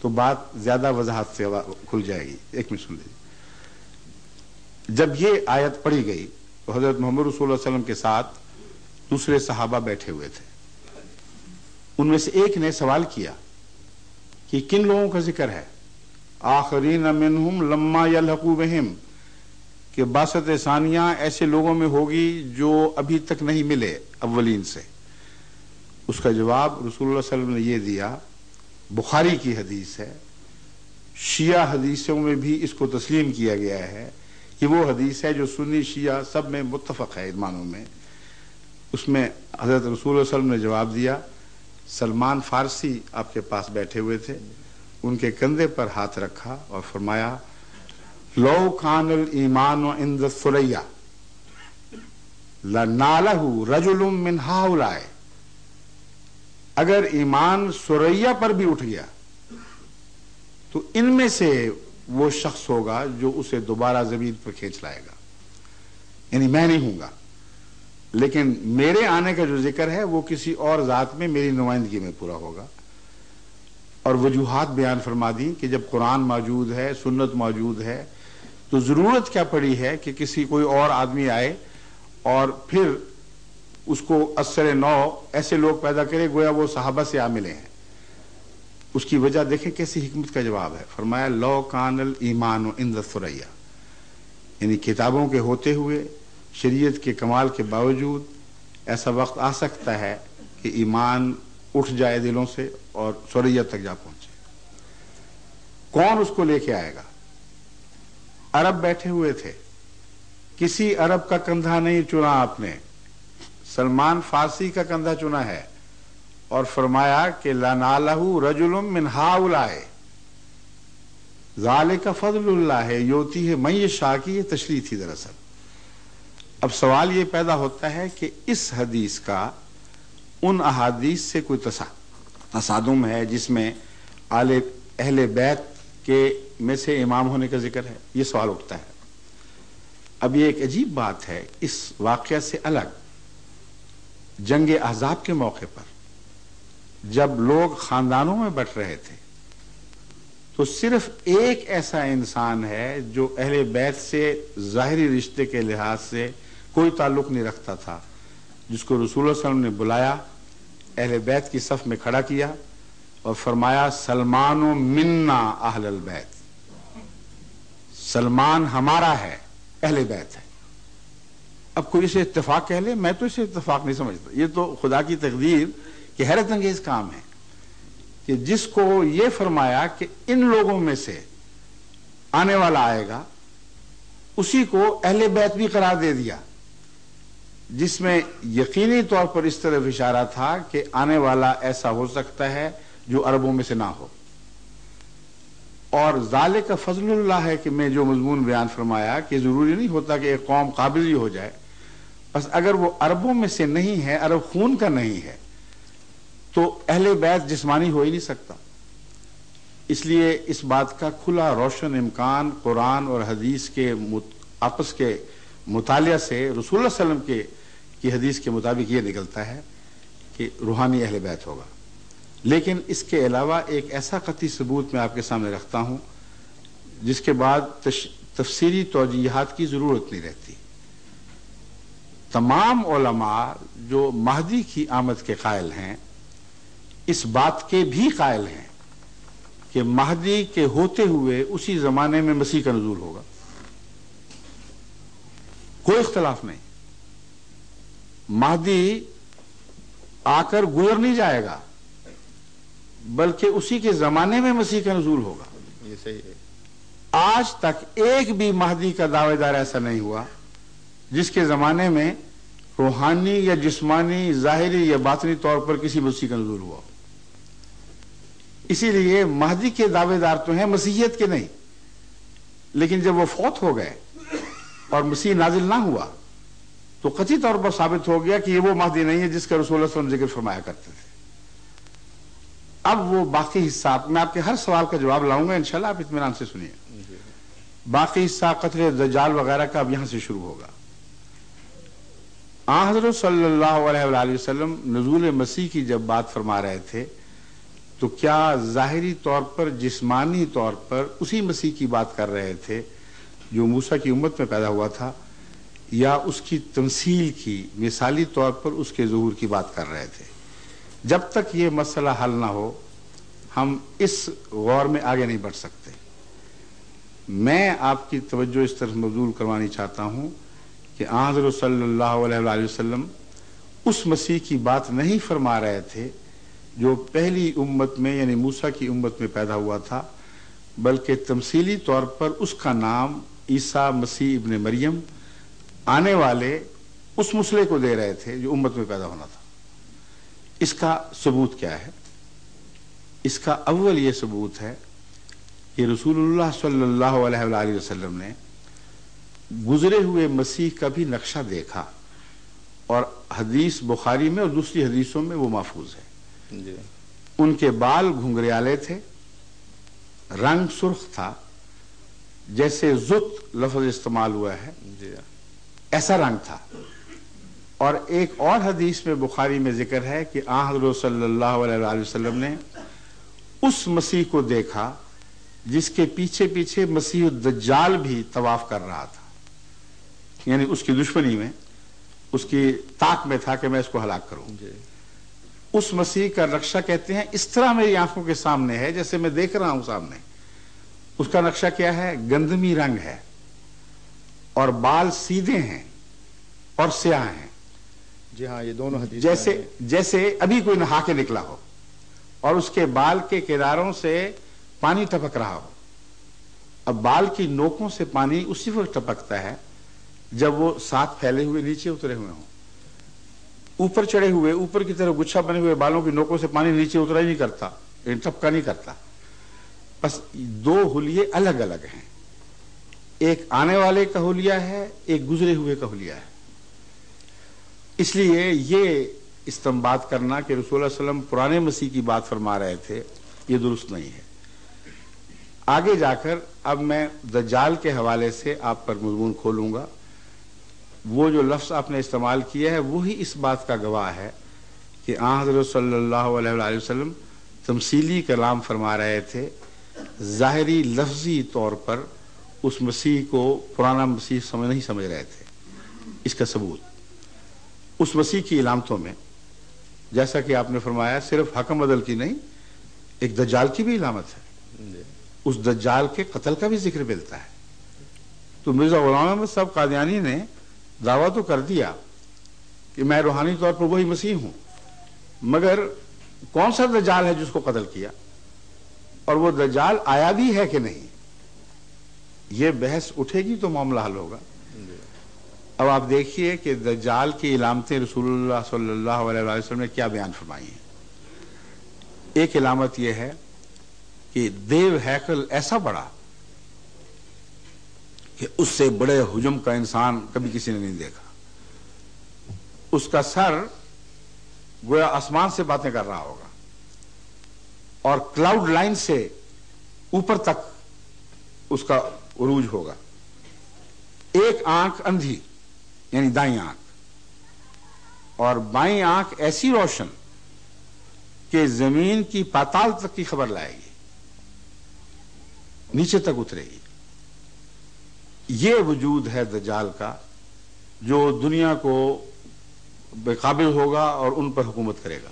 تو بات زیادہ وضاحت سے کھل جائے گی۔ ایک منٹ سن لیجیے۔ جب یہ آیت پڑھی گئی تو حضرت محمد رسول اللہ علیہ وسلم کے ساتھ دوسرے صحابہ بیٹھے ہوئے تھے، ان میں سے ایک نے سوال کیا کہ کن لوگوں کا ذکر ہے؟ آخرین منہم لما یلحقوا بہم، کہ بعثت ثانیہ ایسے لوگوں میں ہوگی جو ابھی تک نہیں ملے اولین سے۔ اس کا جواب رسول اللہ صلی اللہ علیہ وسلم نے یہ دیا، بخاری کی حدیث ہے، شیعہ حدیثوں میں بھی اس کو تسلیم کیا گیا ہے، یہ وہ حدیث ہے جو سنی شیعہ سب میں متفق ہے معنوں میں۔ اس میں حضرت رسول اللہ صلی اللہ علیہ وسلم نے جواب دیا، سلمان فارسی آپ کے پاس بیٹھے ہوئے تھے، ان کے کندھے پر ہاتھ رکھا اور فرمایا لو کان الایمان عند الثریا لنالہ رجل من ہؤلاء، اگر ایمان ثریا پر بھی اٹھ گیا تو ان میں سے وہ شخص ہوگا جو اسے دوبارہ زمین پر کھینچ لائے گا، یعنی میں نہیں ہوں گا، لیکن میرے آنے کا جو ذکر ہے وہ کسی اور ذات میں میری نمائندگی میں پورا ہوگا۔ اور وجوہات بیان فرما دی کہ جب قرآن موجود ہے، سنت موجود ہے، تو ضرورت کیا پڑی ہے کہ کسی کوئی اور آدمی آئے اور پھر اس کو اثر نو ایسے لوگ پیدا کرے گویا وہ صحابہ سے آ ملے ہیں۔ اس کی وجہ دیکھیں کیسی حکمت کا جواب ہے، فرمایا لو کان الایمان عند الثریا، یعنی کتابوں کے ہوتے ہوئے، شریعت کے کمال کے باوجود ایسا وقت آ سکتا ہے کہ ایمان اٹھ جائے دلوں سے اور ثریا تک جا پہنچے۔ کون اس کو لے کے آئے گا؟ عرب بیٹھے ہوئے تھے، کسی عرب کا کندھا نہیں چنا آپ نے، سلمان فارسی کا کندھا چنا ہے اور فرمایا کہ لنالہ رجل من ہؤلاء ذالک فضل اللہ یؤتیہ من یشاء کی یہ تشریح تھی دراصل۔ اب سوال یہ پیدا ہوتا ہے کہ اس حدیث کا ان احادیث سے کوئی تصادم ہے جس میں اہل بیت کے میں سے امام ہونے کا ذکر ہے؟ یہ سوال اٹھتا ہے۔ اب یہ ایک عجیب بات ہے، اس واقعہ سے الگ جنگ احزاب کے موقع پر جب لوگ خاندانوں میں بٹ رہے تھے تو صرف ایک ایسا انسان ہے جو اہل بیت سے ظاہری رشتے کے لحاظ سے کوئی تعلق نہیں رکھتا تھا، جس کو رسول اللہ صلی اللہ علیہ وسلم نے بلایا، اہل بیت کی صف میں کھڑا کیا اور فرمایا سلمان منا اہل البیت، سلمان ہمارا ہے، اہل بیت ہے۔ اب کوئی اسے اتفاق کہہ لے، میں تو اسے اتفاق نہیں سمجھتا، یہ تو خدا کی تقدیر کہ حیرت انگیز کام ہے کہ جس کو یہ فرمایا کہ ان لوگوں میں سے آنے والا آئے گا، اسی کو اہل بیت بھی قرار دے دیا، جس میں یقینی طور پر اس طرف اشارہ تھا کہ آنے والا ایسا ہو سکتا ہے جو عربوں میں سے نہ ہو۔ اور ذالک فضل اللہ ہے کہ میں جو مضمون بیان فرمایا کہ ضروری نہیں ہوتا کہ ایک قوم قابل ہی ہو جائے، بس اگر وہ عربوں میں سے نہیں ہے، عرب خون کا نہیں ہے، تو اہل بیت جسمانی ہو ہی نہیں سکتا۔ اس لیے اس بات کا کھلا روشن امکان قرآن اور حدیث کے آپس کے مطالعہ سے رسول اللہ صلی اللہ علیہ وسلم کی حدیث کے مطابق یہ نکلتا ہے کہ روحانی اہل بیت ہوگا۔ لیکن اس کے علاوہ ایک ایسا قطعی ثبوت میں آپ کے سامنے رکھتا ہوں جس کے بعد تفسیری توجیہات کی ضرورت نہیں رہتی. تمام علماء جو مہدی کی آمد کے قائل ہیں اس بات کے بھی قائل ہیں کہ مہدی کے ہوتے ہوئے اسی زمانے میں مسیح کا نزول ہوگا. کوئی اختلاف نہیں. مہدی آ کر گزر نہیں جائے گا بلکہ اسی کے زمانے میں مسیح کا نزول ہوگا. یہ صحیح ہے. آج تک ایک بھی مہدی کا دعوے دار ایسا نہیں ہوا جس کے زمانے میں روحانی یا جسمانی ظاہری یا باطنی طور پر کسی مسیح کا نزول ہوا. اسی لیے مہدی کے دعوے دار تو ہیں مسیحیت کے نہیں، لیکن جب وہ فوت ہو گئے اور مسیح نازل نہ ہوا تو قطعی طور پر ثابت ہو گیا کہ یہ وہ مہدی نہیں ہے جس کا رسول اللہ صلی اللہ علیہ وسلم ذکر فرمایا کرتے تھے. اب وہ باقی حصہ میں آپ کے ہر سوال کا جواب لاؤں گا انشاءاللہ، آپ اطمینان سے سنیے. باقی حصہ قتل دجال وغیرہ کا اب یہاں سے شروع ہوگا. آن حضرت صلی اللہ علیہ وآلہ وسلم نزول مسیح کی جب بات فرما رہے تھے تو کیا ظاہری طور پر جسمانی طور پر اسی مسیح کی بات کر رہے تھے جو موسیٰ کی امت میں پیدا ہوا تھا، یا اس کی تمثیل کی مثالی طور پر اس کے ظہور کی بات کر رہے تھے؟ جب تک یہ مسئلہ حل نہ ہو ہم اس غور میں آگے نہیں بڑھ سکتے. میں آپ کی توجہ اس طرف مبذول کروانی چاہتا ہوں کہ آن حضرت صلی اللہ علیہ وآلہ وسلم اس مسیح کی بات نہیں فرما رہے تھے جو پہلی امت میں یعنی موسیٰ کی امت میں پیدا ہوا تھا، بلکہ تمثیلی طور پر اس کا نام عیسیٰ مسیح ابن مریم آنے والے اس مسئلے کو دے رہے تھے جو امت میں پیدا ہونا تھا. اس کا ثبوت کیا ہے؟ اس کا اول یہ ثبوت ہے کہ رسول اللہ صلی اللہ علیہ وآلہ وسلم نے گزرے ہوئے مسیح کا بھی نقشہ دیکھا، اور حدیث بخاری میں اور دوسری حدیثوں میں وہ محفوظ ہے. جی. ان کے بال گھنگریالے تھے، رنگ سرخ تھا، جیسے زت لفظ استعمال ہوا ہے جی. ایسا رنگ تھا. اور ایک اور حدیث میں بخاری میں ذکر ہے کہ آن حضرت صلی اللہ علیہ وآلہ وسلم نے اس مسیح کو دیکھا جس کے پیچھے پیچھے مسیح الدجال بھی طواف کر رہا تھا، یعنی اس کی دشمنی میں اس کی طاق میں تھا کہ میں اس کو ہلاک کروں. جی. اس مسیح کا نقشہ کہتے ہیں اس طرح میری آنکھوں کے سامنے ہے جیسے میں دیکھ رہا ہوں سامنے. اس کا نقشہ کیا ہے؟ گندمی رنگ ہے، اور بال سیدھے ہیں اور سیاہ ہیں. جی ہاں، یہ دونوں حدیث جیسے ابھی کوئی نہا کے نکلا ہو اور اس کے بال کے کناروں سے پانی ٹپک رہا ہو. اب بال کی نوکوں سے پانی اسی وقت ٹپکتا ہے جب وہ ساتھ پھیلے ہوئے نیچے اترے ہوئے ہوں. اوپر چڑھے ہوئے اوپر کی طرف گچھا بنے ہوئے بالوں کی نوکوں سے پانی نیچے اترا ہی نہیں کرتا، ٹپکا نہیں کرتا. بس دو حلیے الگ الگ ہیں، ایک آنے والے کا حلیہ ہے، ایک گزرے ہوئے کا حلیہ ہے. اس لیے یہ استنباط کرنا کہ رسول اللہ صلی اللہ علیہ وسلم پرانے مسیح کی بات فرما رہے تھے یہ درست نہیں ہے. آگے جا کر اب میں دجال کے حوالے سے آپ پر مضمون کھولوں گا. وہ جو لفظ آپ نے استعمال کیا ہے وہی اس بات کا گواہ ہے کہ آن حضرت صلی اللہ علیہ وآلہ وسلم تمثیلی کلام فرما رہے تھے، ظاہری لفظی طور پر اس مسیح کو پرانا مسیح نہیں سمجھ رہے تھے. اس کا ثبوت اس مسیح کی علامتوں میں، جیسا کہ آپ نے فرمایا، صرف حکم عدل کی نہیں، ایک دجال کی بھی علامت ہے. اس دجال کے قتل کا بھی ذکر ملتا ہے. تو مرزا غلام احمد صاحب قادیانی نے دعویٰ تو کر دیا کہ میں روحانی طور پر وہی مسیح ہوں، مگر کون سا دجال ہے جس کو قتل کیا، اور وہ دجال آیا بھی ہے کہ نہیں، یہ بحث اٹھے گی تو معاملہ حل ہوگا. اب آپ دیکھیے کہ دجال کی علامتیں رسول اللہ صلی اللہ علیہ وسلم نے کیا بیان فرمائی ہیں. ایک علامت یہ ہے کہ دیو ہیکل ایسا بڑا کہ اس سے بڑے حجم کا انسان کبھی کسی نے نہیں دیکھا. اس کا سر گویا آسمان سے باتیں کر رہا ہوگا، اور کلاؤڈ لائن سے اوپر تک اس کا عروج ہوگا. ایک آنکھ اندھی یعنی دائیں آنکھ، اور بائیں آنکھ ایسی روشن کہ زمین کی پاتال تک کی خبر لائے گی، نیچے تک اترے گی۔ یہ وجود ہے دجال کا جو دنیا کو بے قابل ہوگا اور ان پر حکومت کرے گا۔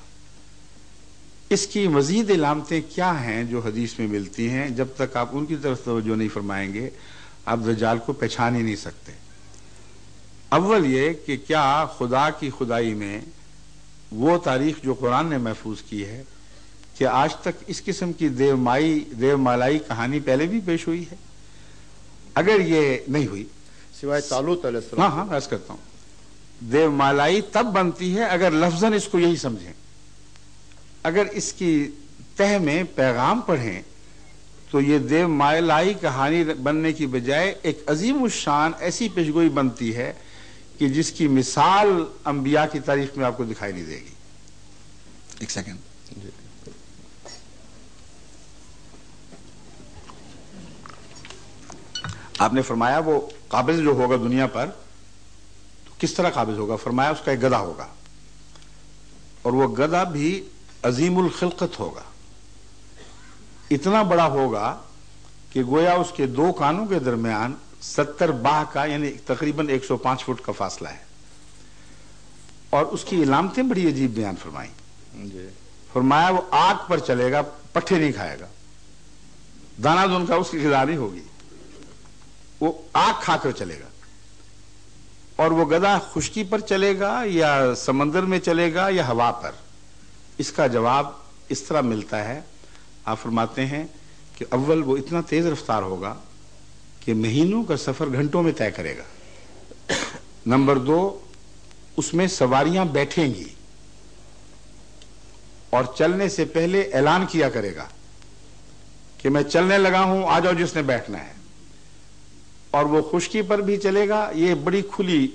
اس کی مزید علامتیں کیا ہیں جو حدیث میں ملتی ہیں، جب تک آپ ان کی طرف توجہ نہیں فرمائیں گے آپ دجال کو پہچان ہی نہیں سکتے۔ اول یہ کہ کیا خدا کی خدائی میں وہ تاریخ جو قرآن نے محفوظ کی ہے کہ آج تک اس قسم کی دیو مالائی کہانی پہلے بھی پیش ہوئی ہے؟ اگر یہ نہیں ہوئی، سوائے طالوت علیہ السلام۔ ہاں عرض کرتا ہوں، دیو مالائی تب بنتی ہے اگر لفظاً اس کو یہی سمجھیں، اگر اس کی تہ میں پیغام پڑھیں تو یہ دیو مالائی کہانی بننے کی بجائے ایک عظیم الشان ایسی پیشگوئی بنتی ہے کہ جس کی مثال انبیاء کی تاریخ میں آپ کو دکھائی نہیں دے گی۔ ایک سیکنڈ، آپ نے فرمایا وہ قابض جو ہوگا دنیا پر تو کس طرح قابض ہوگا؟ فرمایا اس کا ایک گدھا ہوگا، اور وہ گدھا بھی عظیم الخلقت ہوگا، اتنا بڑا ہوگا کہ گویا اس کے دو کانوں کے درمیان 70 باہ کا یعنی تقریباً 105 فٹ کا فاصلہ ہے، اور اس کی علامتیں بڑی عجیب بیان فرمائیں۔ فرمایا وہ آگ پر چلے گا، پٹھے نہیں کھائے گا، دانا دن کا اس کی غذا نہیں ہوگی، وہ آگ کھا کر چلے گا۔ اور وہ گدھا خشکی پر چلے گا یا سمندر میں چلے گا یا ہوا پر؟ اس کا جواب اس طرح ملتا ہے، آپ فرماتے ہیں کہ اول وہ اتنا تیز رفتار ہوگا کہ مہینوں کا سفر گھنٹوں میں طے کرے گا۔ نمبر 2، اس میں سواریاں بیٹھیں گی اور چلنے سے پہلے اعلان کیا کرے گا کہ میں چلنے لگا ہوں، آ جاؤ جس نے بیٹھنا ہے۔ اور وہ خشکی پر بھی چلے گا۔ یہ بڑی کھلی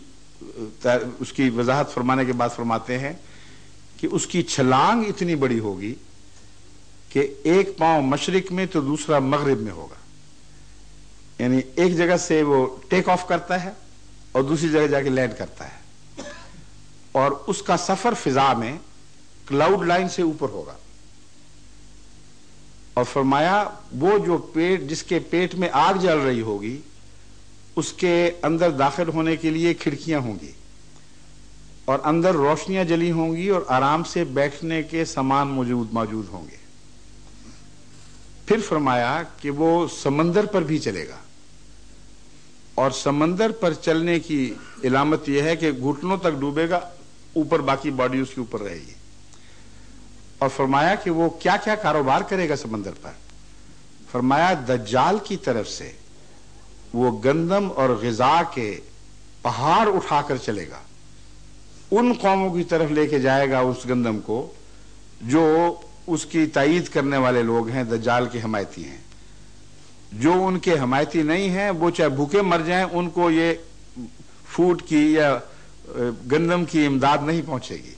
اس کی وضاحت فرمانے کے بعد فرماتے ہیں کہ اس کی چھلانگ اتنی بڑی ہوگی کہ ایک پاؤں مشرق میں تو دوسرا مغرب میں ہوگا، یعنی ایک جگہ سے وہ ٹیک آف کرتا ہے اور دوسری جگہ جا کے لینڈ کرتا ہے، اور اس کا سفر فضا میں کلاؤڈ لائن سے اوپر ہوگا۔ اور فرمایا وہ جو پیٹ، جس کے پیٹ میں آگ جل رہی ہوگی، اس کے اندر داخل ہونے کے لیے کھڑکیاں ہوں گی اور اندر روشنیاں جلی ہوں گی اور آرام سے بیٹھنے کے سامان موجود ہوں گے۔ پھر فرمایا کہ وہ سمندر پر بھی چلے گا، اور سمندر پر چلنے کی علامت یہ ہے کہ گھٹنوں تک ڈوبے گا، اوپر باقی باڈی اس کے اوپر رہے گی۔ اور فرمایا کہ وہ کیا کیا کاروبار کرے گا سمندر پر؟ فرمایا دجال کی طرف سے وہ گندم اور غذا کے پہاڑ اٹھا کر چلے گا، ان قوموں کی طرف لے کے جائے گا اس گندم کو جو اس کی تائید کرنے والے لوگ ہیں، دجال کے حمایتی ہیں۔ جو ان کے حمایتی نہیں ہیں وہ چاہے بھوکے مر جائیں، ان کو یہ فوڈ کی یا گندم کی امداد نہیں پہنچے گی۔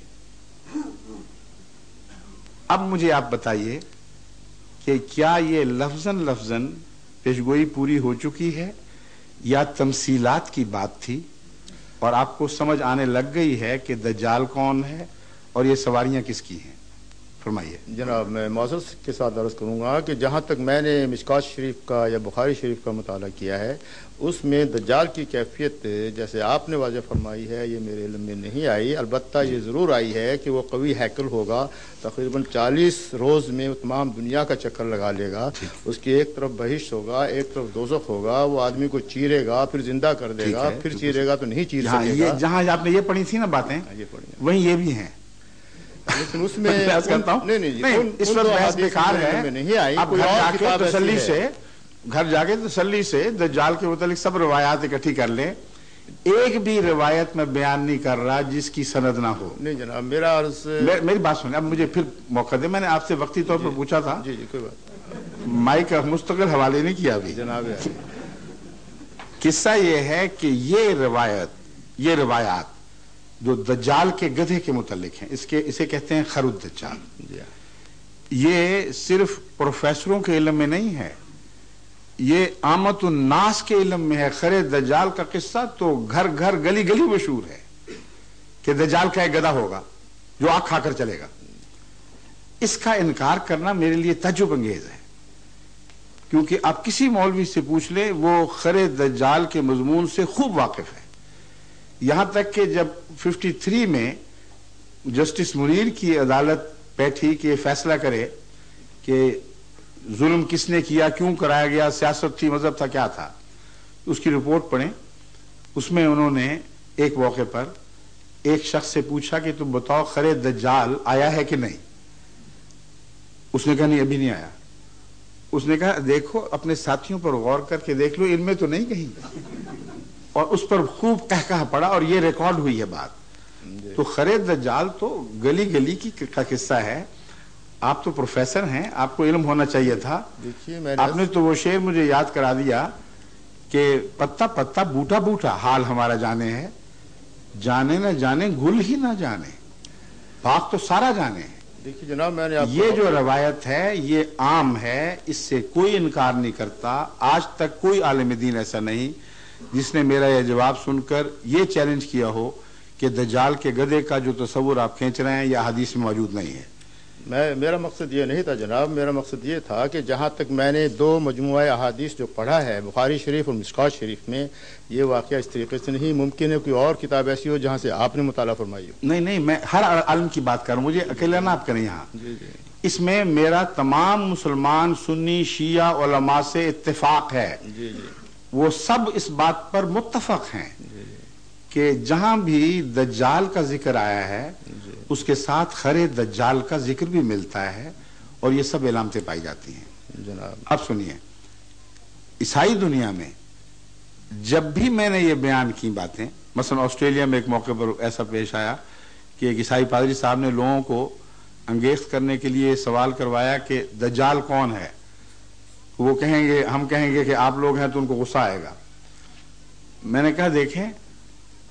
اب مجھے آپ بتائیے کہ کیا یہ لفظاً پیشگوئی پوری ہو چکی ہے یا تمثیلات کی بات تھی اور آپ کو سمجھ آنے لگ گئی ہے کہ دجال کون ہے اور یہ سواریاں کس کی ہیں؟ فرمائیے جناب۔ میں معذرت کے ساتھ عرض کروں گا کہ جہاں تک میں نے مشکات شریف کا یا بخاری شریف کا مطالعہ کیا ہے، اس میں دجال کی کیفیت جیسے آپ نے واضح فرمائی ہے یہ میرے علم میں نہیں آئی، البتہ یہ ضرور آئی ہے کہ وہ قوی ہیکل ہوگا، تقریباً 40 روز میں وہ تمام دنیا کا چکر لگا لے گا۔ اس کی ایک طرف بہشت ہوگا، ایک طرف دوزخ ہوگا، وہ آدمی کو چیرے گا، پھر زندہ کر دے گا، پھر چیرے گا تو نہیں چیر سکے گا۔ جہاں آپ نے یہ پڑھی تھی نا باتیں، وہیں یہ بھی ہیں، لیکن اس میں اس وقت بحث بیکار ہے۔ آپ گھر جا کے تسلی سے دجال کے متعلق سب روایات اکٹھی کر لیں، ایک بھی روایت میں بیان نہیں کر رہا جس کی سند نہ ہو۔ نہیں جناب، میرا عرض میری بات سنیں، اب مجھے پھر موقع دے، میں نے آپ سے وقتی طور پر پوچھا تھا، جی کوئی بات، مائک کا مستقل حوالے نہیں کیا ابھی جناب۔ قصہ یہ ہے کہ یہ روایات جو دجال کے گدھے کے متعلق ہیں، اسے کہتے ہیں خرد دجال، یہ صرف پروفیسروں کے علم میں نہیں ہے، یہ عامت الناس کے علم میں ہے۔ خر دجال کا قصہ تو گھر گھر گلی گلی مشہور ہے کہ دجال کا ایک گدھا ہوگا جو آگ کھا کر چلے گا۔ اس کا انکار کرنا میرے لیے تعجب انگیز ہے، کیونکہ آپ کسی مولوی سے پوچھ لیں وہ خر دجال کے مضمون سے خوب واقف ہے. یہاں تک کہ جب 53 میں جسٹس منیر کی عدالت بیٹھی کہ فیصلہ کرے کہ ظلم کس نے کیا، کیوں کرایا گیا، سیاست تھی، مذہب تھا، کیا تھا، اس کی رپورٹ پڑھیں. اس میں انہوں نے ایک موقع پر ایک شخص سے پوچھا کہ تم بتاؤ خر دجال آیا ہے کہ نہیں. اس نے کہا نہیں ابھی نہیں آیا. اس نے کہا دیکھو اپنے ساتھیوں پر غور کر کے دیکھ لو، ان میں تو نہیں کہیں. اور اس پر خوب کہکہا پڑا اور یہ ریکارڈ ہوئی ہے بات. تو خر دجال تو گلی گلی کا قصہ ہے. آپ تو پروفیسر ہیں، آپ کو علم ہونا چاہیے تھا. آپ نے تو وہ شعر مجھے یاد کرا دیا کہ پتا پتا بوٹا بوٹا حال ہمارا جانے ہے، جانے نہ جانے گل ہی نہ جانے، باغ تو سارا جانے. دیکھیے جناب، میں نے یہ جو روایت ہے یہ عام ہے، اس سے کوئی انکار نہیں کرتا. آج تک کوئی عالم دین ایسا نہیں جس نے میرا یہ جواب سن کر یہ چیلنج کیا ہو کہ دجال کے گدھے کا جو تصور آپ کھینچ رہے ہیں یہ حدیث میں موجود نہیں ہے. میرا مقصد یہ نہیں تھا جناب. میرا مقصد یہ تھا کہ جہاں تک میں نے 2 مجموعہ احادیث جو پڑھا ہے بخاری شریف اور مشکوٰۃ شریف میں، یہ واقعہ اس طریقے سے نہیں. ممکن ہے کوئی اور کتاب ایسی ہو جہاں سے آپ نے مطالعہ فرمائی ہو. نہیں، میں ہر عالم کی بات کر رہا ہوں، مجھے اکیلا نہ آپ کریں یہاں. اس میں میرا تمام مسلمان سنی شیعہ علماء سے اتفاق ہے. وہ سب اس بات پر متفق ہیں کہ جہاں بھی دجال کا ذکر آیا ہے اس کے ساتھ خر دجال کا ذکر بھی ملتا ہے، اور یہ سب علامتیں پائی جاتی ہیں. جناب اب سنیے، عیسائی دنیا میں جب بھی میں نے یہ بیان کی باتیں، مثلا آسٹریلیا میں ایک موقع پر ایسا پیش آیا کہ ایک عیسائی پادری صاحب نے لوگوں کو انگیز کرنے کے لیے سوال کروایا کہ دجال کون ہے. وہ کہیں گے، ہم کہیں گے کہ آپ لوگ ہیں، تو ان کو غصہ آئے گا. میں نے کہا دیکھیں،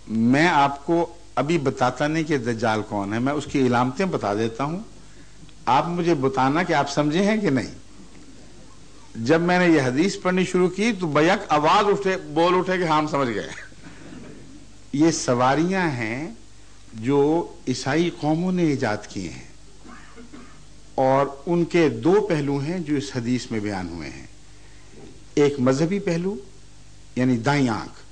میں آپ کو ابھی بتاتا نہیں کہ دجال کون ہے، میں اس کی علامتیں بتا دیتا ہوں، آپ مجھے بتانا کہ آپ سمجھے ہیں کہ نہیں. جب میں نے یہ حدیث پڑھنی شروع کی تو بیک آواز بول اٹھے کہ ہم سمجھ گئے. یہ سواریاں ہیں جو عیسائی قوموں نے ایجاد کی ہیں، اور ان کے 2 پہلو ہیں جو اس حدیث میں بیان ہوئے ہیں. ایک مذہبی پہلو یعنی دائیں آنکھ،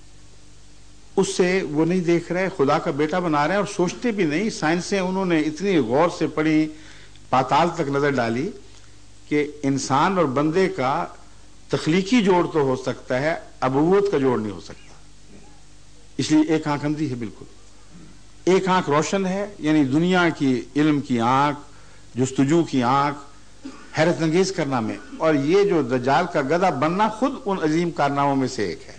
اس سے وہ نہیں دیکھ رہے، خدا کا بیٹا بنا رہے ہیں، اور سوچتے بھی نہیں. سائنسیں انہوں نے اتنی غور سے پڑھی، پاتال تک نظر ڈالی کہ انسان اور بندے کا تخلیقی جوڑ تو ہو سکتا ہے، ابوت کا جوڑ نہیں ہو سکتا. اس لیے ایک آنکھ اندھی ہے بالکل، ایک آنکھ روشن ہے، یعنی دنیا کی علم کی آنکھ، جستجو کی آنکھ، حیرت انگیز کرنا میں. اور یہ جو دجال کا گدھا بننا خود ان عظیم کارناموں میں سے ایک ہے.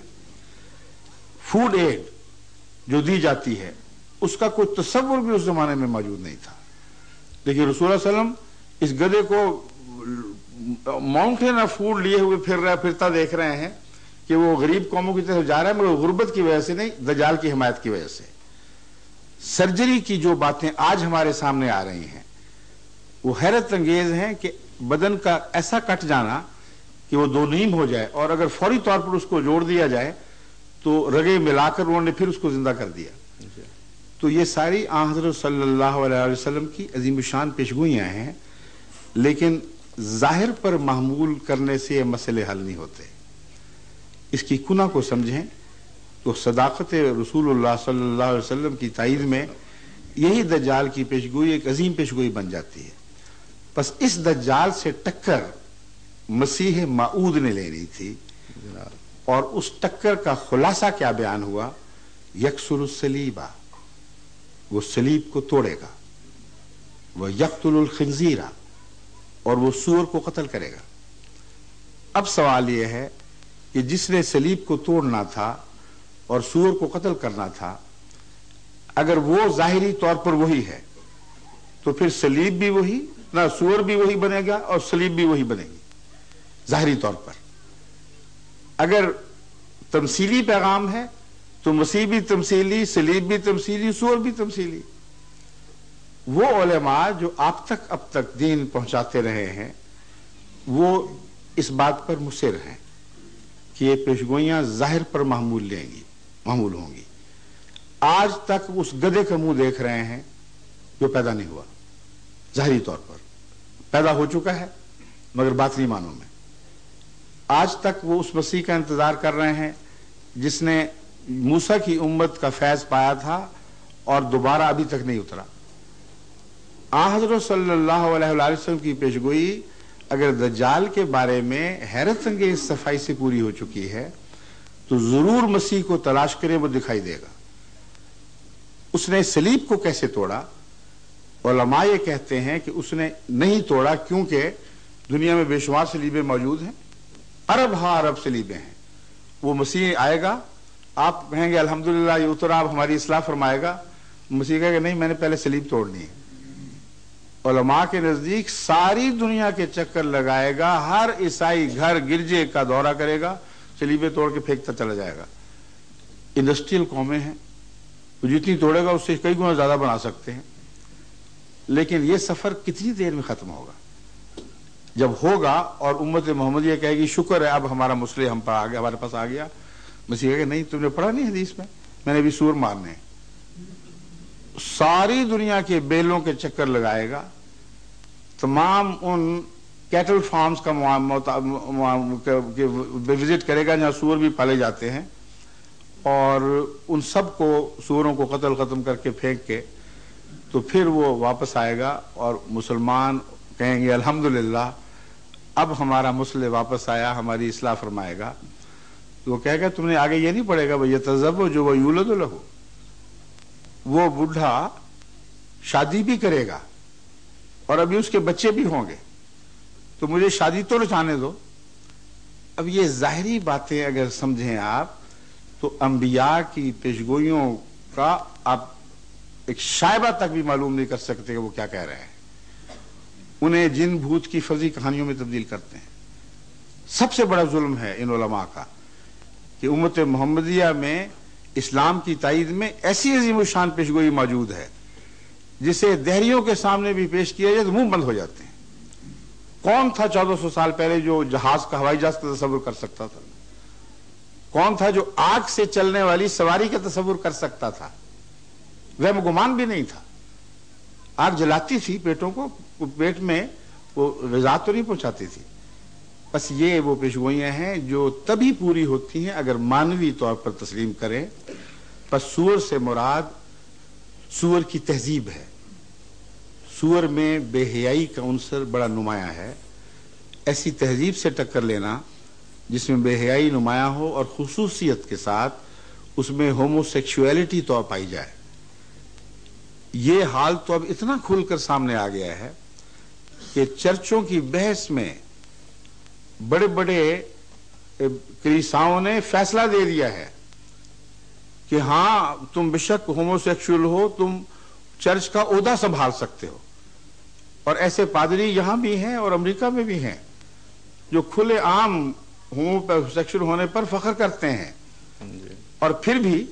فوڈ ایڈ جو دی جاتی ہے اس کا کوئی تصور بھی اس زمانے میں موجود نہیں تھا. لیکن رسول اللہ علیہ وسلم اس گدھے کو ماؤنٹین آف فوڈ لیے ہوئے پھرتا دیکھ رہے ہیں کہ وہ غریب قوموں کی طرف جا رہا ہے، مگر غربت کی وجہ سے نہیں، دجال کی حمایت کی وجہ سے. سرجری کی جو باتیں آج ہمارے سامنے آ رہی ہیں وہ حیرت انگیز ہیں کہ بدن کا ایسا کٹ جانا کہ وہ 2 نیم ہو جائے، اور اگر فوری طور پر اس کو جوڑ دیا جائے تو رگے ملا کر انہوں نے پھر اس کو زندہ کر دیا. تو یہ ساری آن حضرت صلی اللہ علیہ وسلم کی عظیم الشان پیشگوئیاں ہیں، لیکن ظاہر پر محمول کرنے سے یہ مسئلے حل نہیں ہوتے. اس کی کنہ کو سمجھیں تو صداقت رسول اللہ صلی اللہ علیہ وسلم کی تائید میں یہی دجال کی پیشگوئی ایک عظیم پیشگوئی بن جاتی ہے. بس اس دجال سے ٹکر مسیح موعود نے لینی تھی، اور اس ٹکر کا خلاصہ کیا بیان ہوا؟ یکسر الصلیبہ، وہ صلیب کو توڑے گا، وہ یقتل الخنزیرہ، اور وہ سور کو قتل کرے گا. اب سوال یہ ہے کہ جس نے صلیب کو توڑنا تھا اور سور کو قتل کرنا تھا، اگر وہ ظاہری طور پر وہی ہے تو پھر صلیب بھی وہی، نہ سور بھی وہی بنے گا اور صلیب بھی وہی بنے گی ظاہری طور پر. اگر تمثیلی پیغام ہے تو مسیح بھی تمثیلی، صلیب بھی تمثیلی، سور بھی تمثیلی. وہ علماء جو آپ تک اب تک دین پہنچاتے رہے ہیں وہ اس بات پر مصر ہیں کہ یہ پیشگوئیاں ظاہر پر محمول ہوں گی. آج تک اس گدھے کا منہ دیکھ رہے ہیں جو پیدا نہیں ہوا ظاہری طور پر. پیدا ہو چکا ہے مگر باطنی معنوں میں. آج تک وہ اس مسیح کا انتظار کر رہے ہیں جس نے موسیٰ کی امت کا فیض پایا تھا اور دوبارہ ابھی تک نہیں اترا. حضرت صلی اللہ علیہ وآلہ وسلم کی پیشگوئی اگر دجال کے بارے میں حیرت انگیز صفائی سے پوری ہو چکی ہے تو ضرور مسیح کو تلاش کریں، وہ دکھائی دے گا. اس نے صلیب کو کیسے توڑا؟ علماء یہ کہتے ہیں کہ اس نے نہیں توڑا کیونکہ دنیا میں بے شمار صلیبیں موجود ہیں، ارب ارب صلیبیں ہیں. وہ مسیح آئے گا، آپ کہیں گے الحمدللہ یہ اترا، اب ہماری اصلاح فرمائے گا. مسیح کہے گا نہیں، میں نے پہلے صلیب توڑنی ہے. علماء کے نزدیک ساری دنیا کے چکر لگائے گا، ہر عیسائی گھر گرجے کا دورہ کرے گا، صلیبیں توڑ کے پھینکتا چلا جائے گا. انڈسٹریل قومیں ہیں، وہ جتنی توڑے گا اس سے کئی گنا زیادہ بنا سکتے ہیں. لیکن یہ سفر کتنی دیر میں ختم ہوگا؟ جب ہوگا اور امت محمدیہ کہے گی شکر ہے اب ہمارا مسئلہ ہم پر آ گیا، ہمارے پاس آ گیا. مسیح کہے گا نہیں، تم نے پڑھا نہیں حدیث میں نے بھی سور مارنے. ساری دنیا کے بیلوں کے چکر لگائے گا، تمام ان کیٹل فارمز کا وزٹ کرے گا جہاں سور بھی پالے جاتے ہیں، اور ان سب کو سوروں کو قتل ختم کر کے پھینک کے تو پھر وہ واپس آئے گا اور مسلمان کہیں گے الحمدللہ اب ہمارا مسئلہ واپس آیا، ہماری اصلاح فرمائے گا. تو وہ کہے گا تم نے آگے یہ نہیں پڑھے گا وَيَتَزَوَّجُ وَيُولَدُ لَهُ، وہ بوڑھا شادی بھی کرے گا اور ابھی اس کے بچے بھی ہوں گے، تو مجھے شادی تو رچانے دو. اب یہ ظاہری باتیں اگر سمجھیں آپ تو انبیاء کی پیشگوئیوں کا آپ ایک شائبہ تک بھی معلوم نہیں کر سکتے کہ وہ کیا کہہ رہے ہیں. انہیں جن بھوت کی فرضی کہانیوں میں تبدیل کرتے ہیں. سب سے بڑا ظلم ہے ان علماء کا کہ امت محمدیہ میں اسلام کی تائید میں ایسی عظیم الشان پیشگوئی موجود ہے جسے دہریوں کے سامنے بھی پیش کیا جائے تو منہ بند ہو جاتے ہیں. کون تھا 1400 سال پہلے جو جہاز کا ہوائی جہاز کا تصور کر سکتا تھا؟ کون تھا جو آگ سے چلنے والی سواری کا تصور کر سکتا تھا؟ وہم گمان بھی نہیں تھا. آگ جلاتی تھی پیٹوں کو، پیٹ میں وہ غذا تو نہیں پہنچاتی تھی. بس یہ وہ پیشگوئیاں ہیں جو تبھی پوری ہوتی ہیں اگر مانوی طور پر تسلیم کریں. بس سور سے مراد سور کی تہذیب ہے. سور میں بے حیائی کا عنصر بڑا نمایاں ہے. ایسی تہذیب سے ٹکر لینا جس میں بے حیائی نمایاں ہو اور خصوصیت کے ساتھ اس میں ہومو سیکشولیٹی تو پائی جائے، یہ حال تو اب اتنا کھل کر سامنے آ گیا ہے کہ چرچوں کی بحث میں بڑے بڑے کلیساؤں نے فیصلہ دے دیا ہے کہ ہاں تم بشک ہومو سیکشول ہو، تم چرچ کا عہدہ سنبھال سکتے ہو. اور ایسے پادری یہاں بھی ہیں اور امریکہ میں بھی ہیں جو کھلے عام ہومو سیکشول ہونے پر فخر کرتے ہیں اور پھر بھی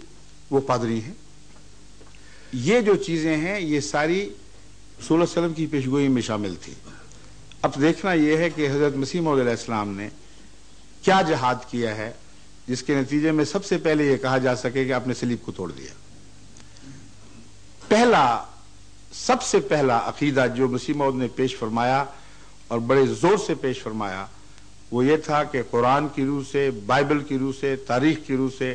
وہ پادری ہیں. یہ جو چیزیں ہیں یہ ساری رسول اللہ علیہ وسلم کی پیشگوئی میں شامل تھی. اب دیکھنا یہ ہے کہ حضرت مسیح موعود علیہ السلام نے کیا جہاد کیا ہے جس کے نتیجے میں سب سے پہلے یہ کہا جا سکے کہ آپ نے صلیب کو توڑ دیا. سب سے پہلا عقیدہ جو مسیح موعود نے پیش فرمایا اور بڑے زور سے پیش فرمایا وہ یہ تھا کہ قرآن کی روح سے، بائبل کی روح سے، تاریخ کی روح سے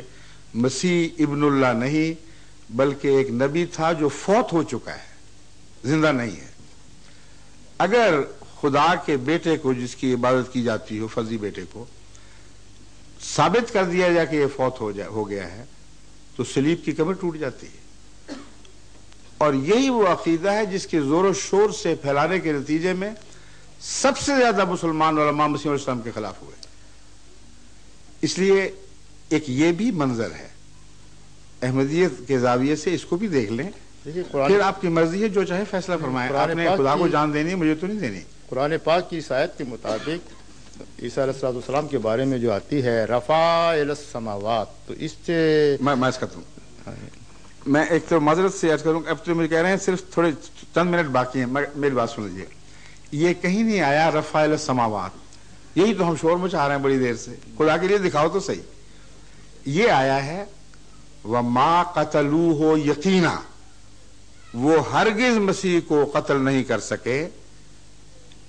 مسیح ابن اللہ نہیں بلکہ ایک نبی تھا جو فوت ہو چکا ہے، زندہ نہیں ہے. اگر خدا کے بیٹے کو جس کی عبادت کی جاتی ہو، فرضی بیٹے کو ثابت کر دیا جائے کہ یہ فوت ہو گیا ہے تو صلیب کی کمر ٹوٹ جاتی ہے. اور یہی وہ عقیدہ ہے جس کے زور و شور سے پھیلانے کے نتیجے میں سب سے زیادہ مسلمان علماء مسیح علیہ السلام کے خلاف ہوئے. اس لیے ایک یہ بھی منظر ہے، احمدیت کے زاویے سے اس کو بھی دیکھ لیں. پھر آپ کی مرضی ہے، جو چاہے فیصلہ فرمائیں. آپ نے خدا کو جان دینی، مجھے تو نہیں دینی. قرآن پاک کی اس آیت کے مطابق عیسیٰ علیہ السلام کے بارے میں جو آتی ہے رفع الی السماوات، تو اس سے میں اس کا میں ایک تو معذرت سے عرض کروں، اب تو مجھے کہہ رہے ہیں صرف تھوڑے چند منٹ باقی ہیں، میری بات سن لیجیے. یہ کہیں نہیں آیا رفع الی السماوات، یہی تو ہم شور مچا رہے ہیں بڑی دیر سے. خدا کے لیے دکھاؤ تو صحیح. یہ آیا ہے وَمَا قَتَلُوهُ یقینا، وہ ہرگز مسیح کو قتل نہیں کر سکے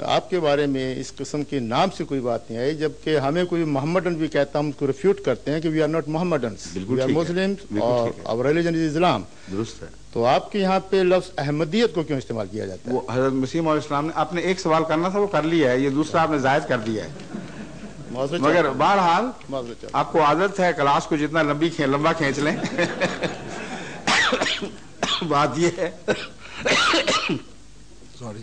آپ کے بارے میں اس قسم کے نام سے کوئی بات نہیں آئی، جبکہ ہمیں کوئی محمدن بھی کہتا ہم اس کو ریفیوٹ کرتے ہیں کہ we are not Mohammedans, we are Muslim اور آور ریلیجن از اسلام. درست ہے. تو آپ کے یہاں پہ لفظ احمدیت کو کیوں استعمال کیا جاتا ہے؟ وہ حضرت مسیح علیہ السلام نے، آپ نے ایک سوال کرنا تھا وہ کر لیا ہے، یہ دوسرا آپ نے زائد کر دیا ہے. مگر بہرحال آپ کو عادت ہے کلاس کو جتنا لمبا کھینچ لیں. بات یہ ہے سوری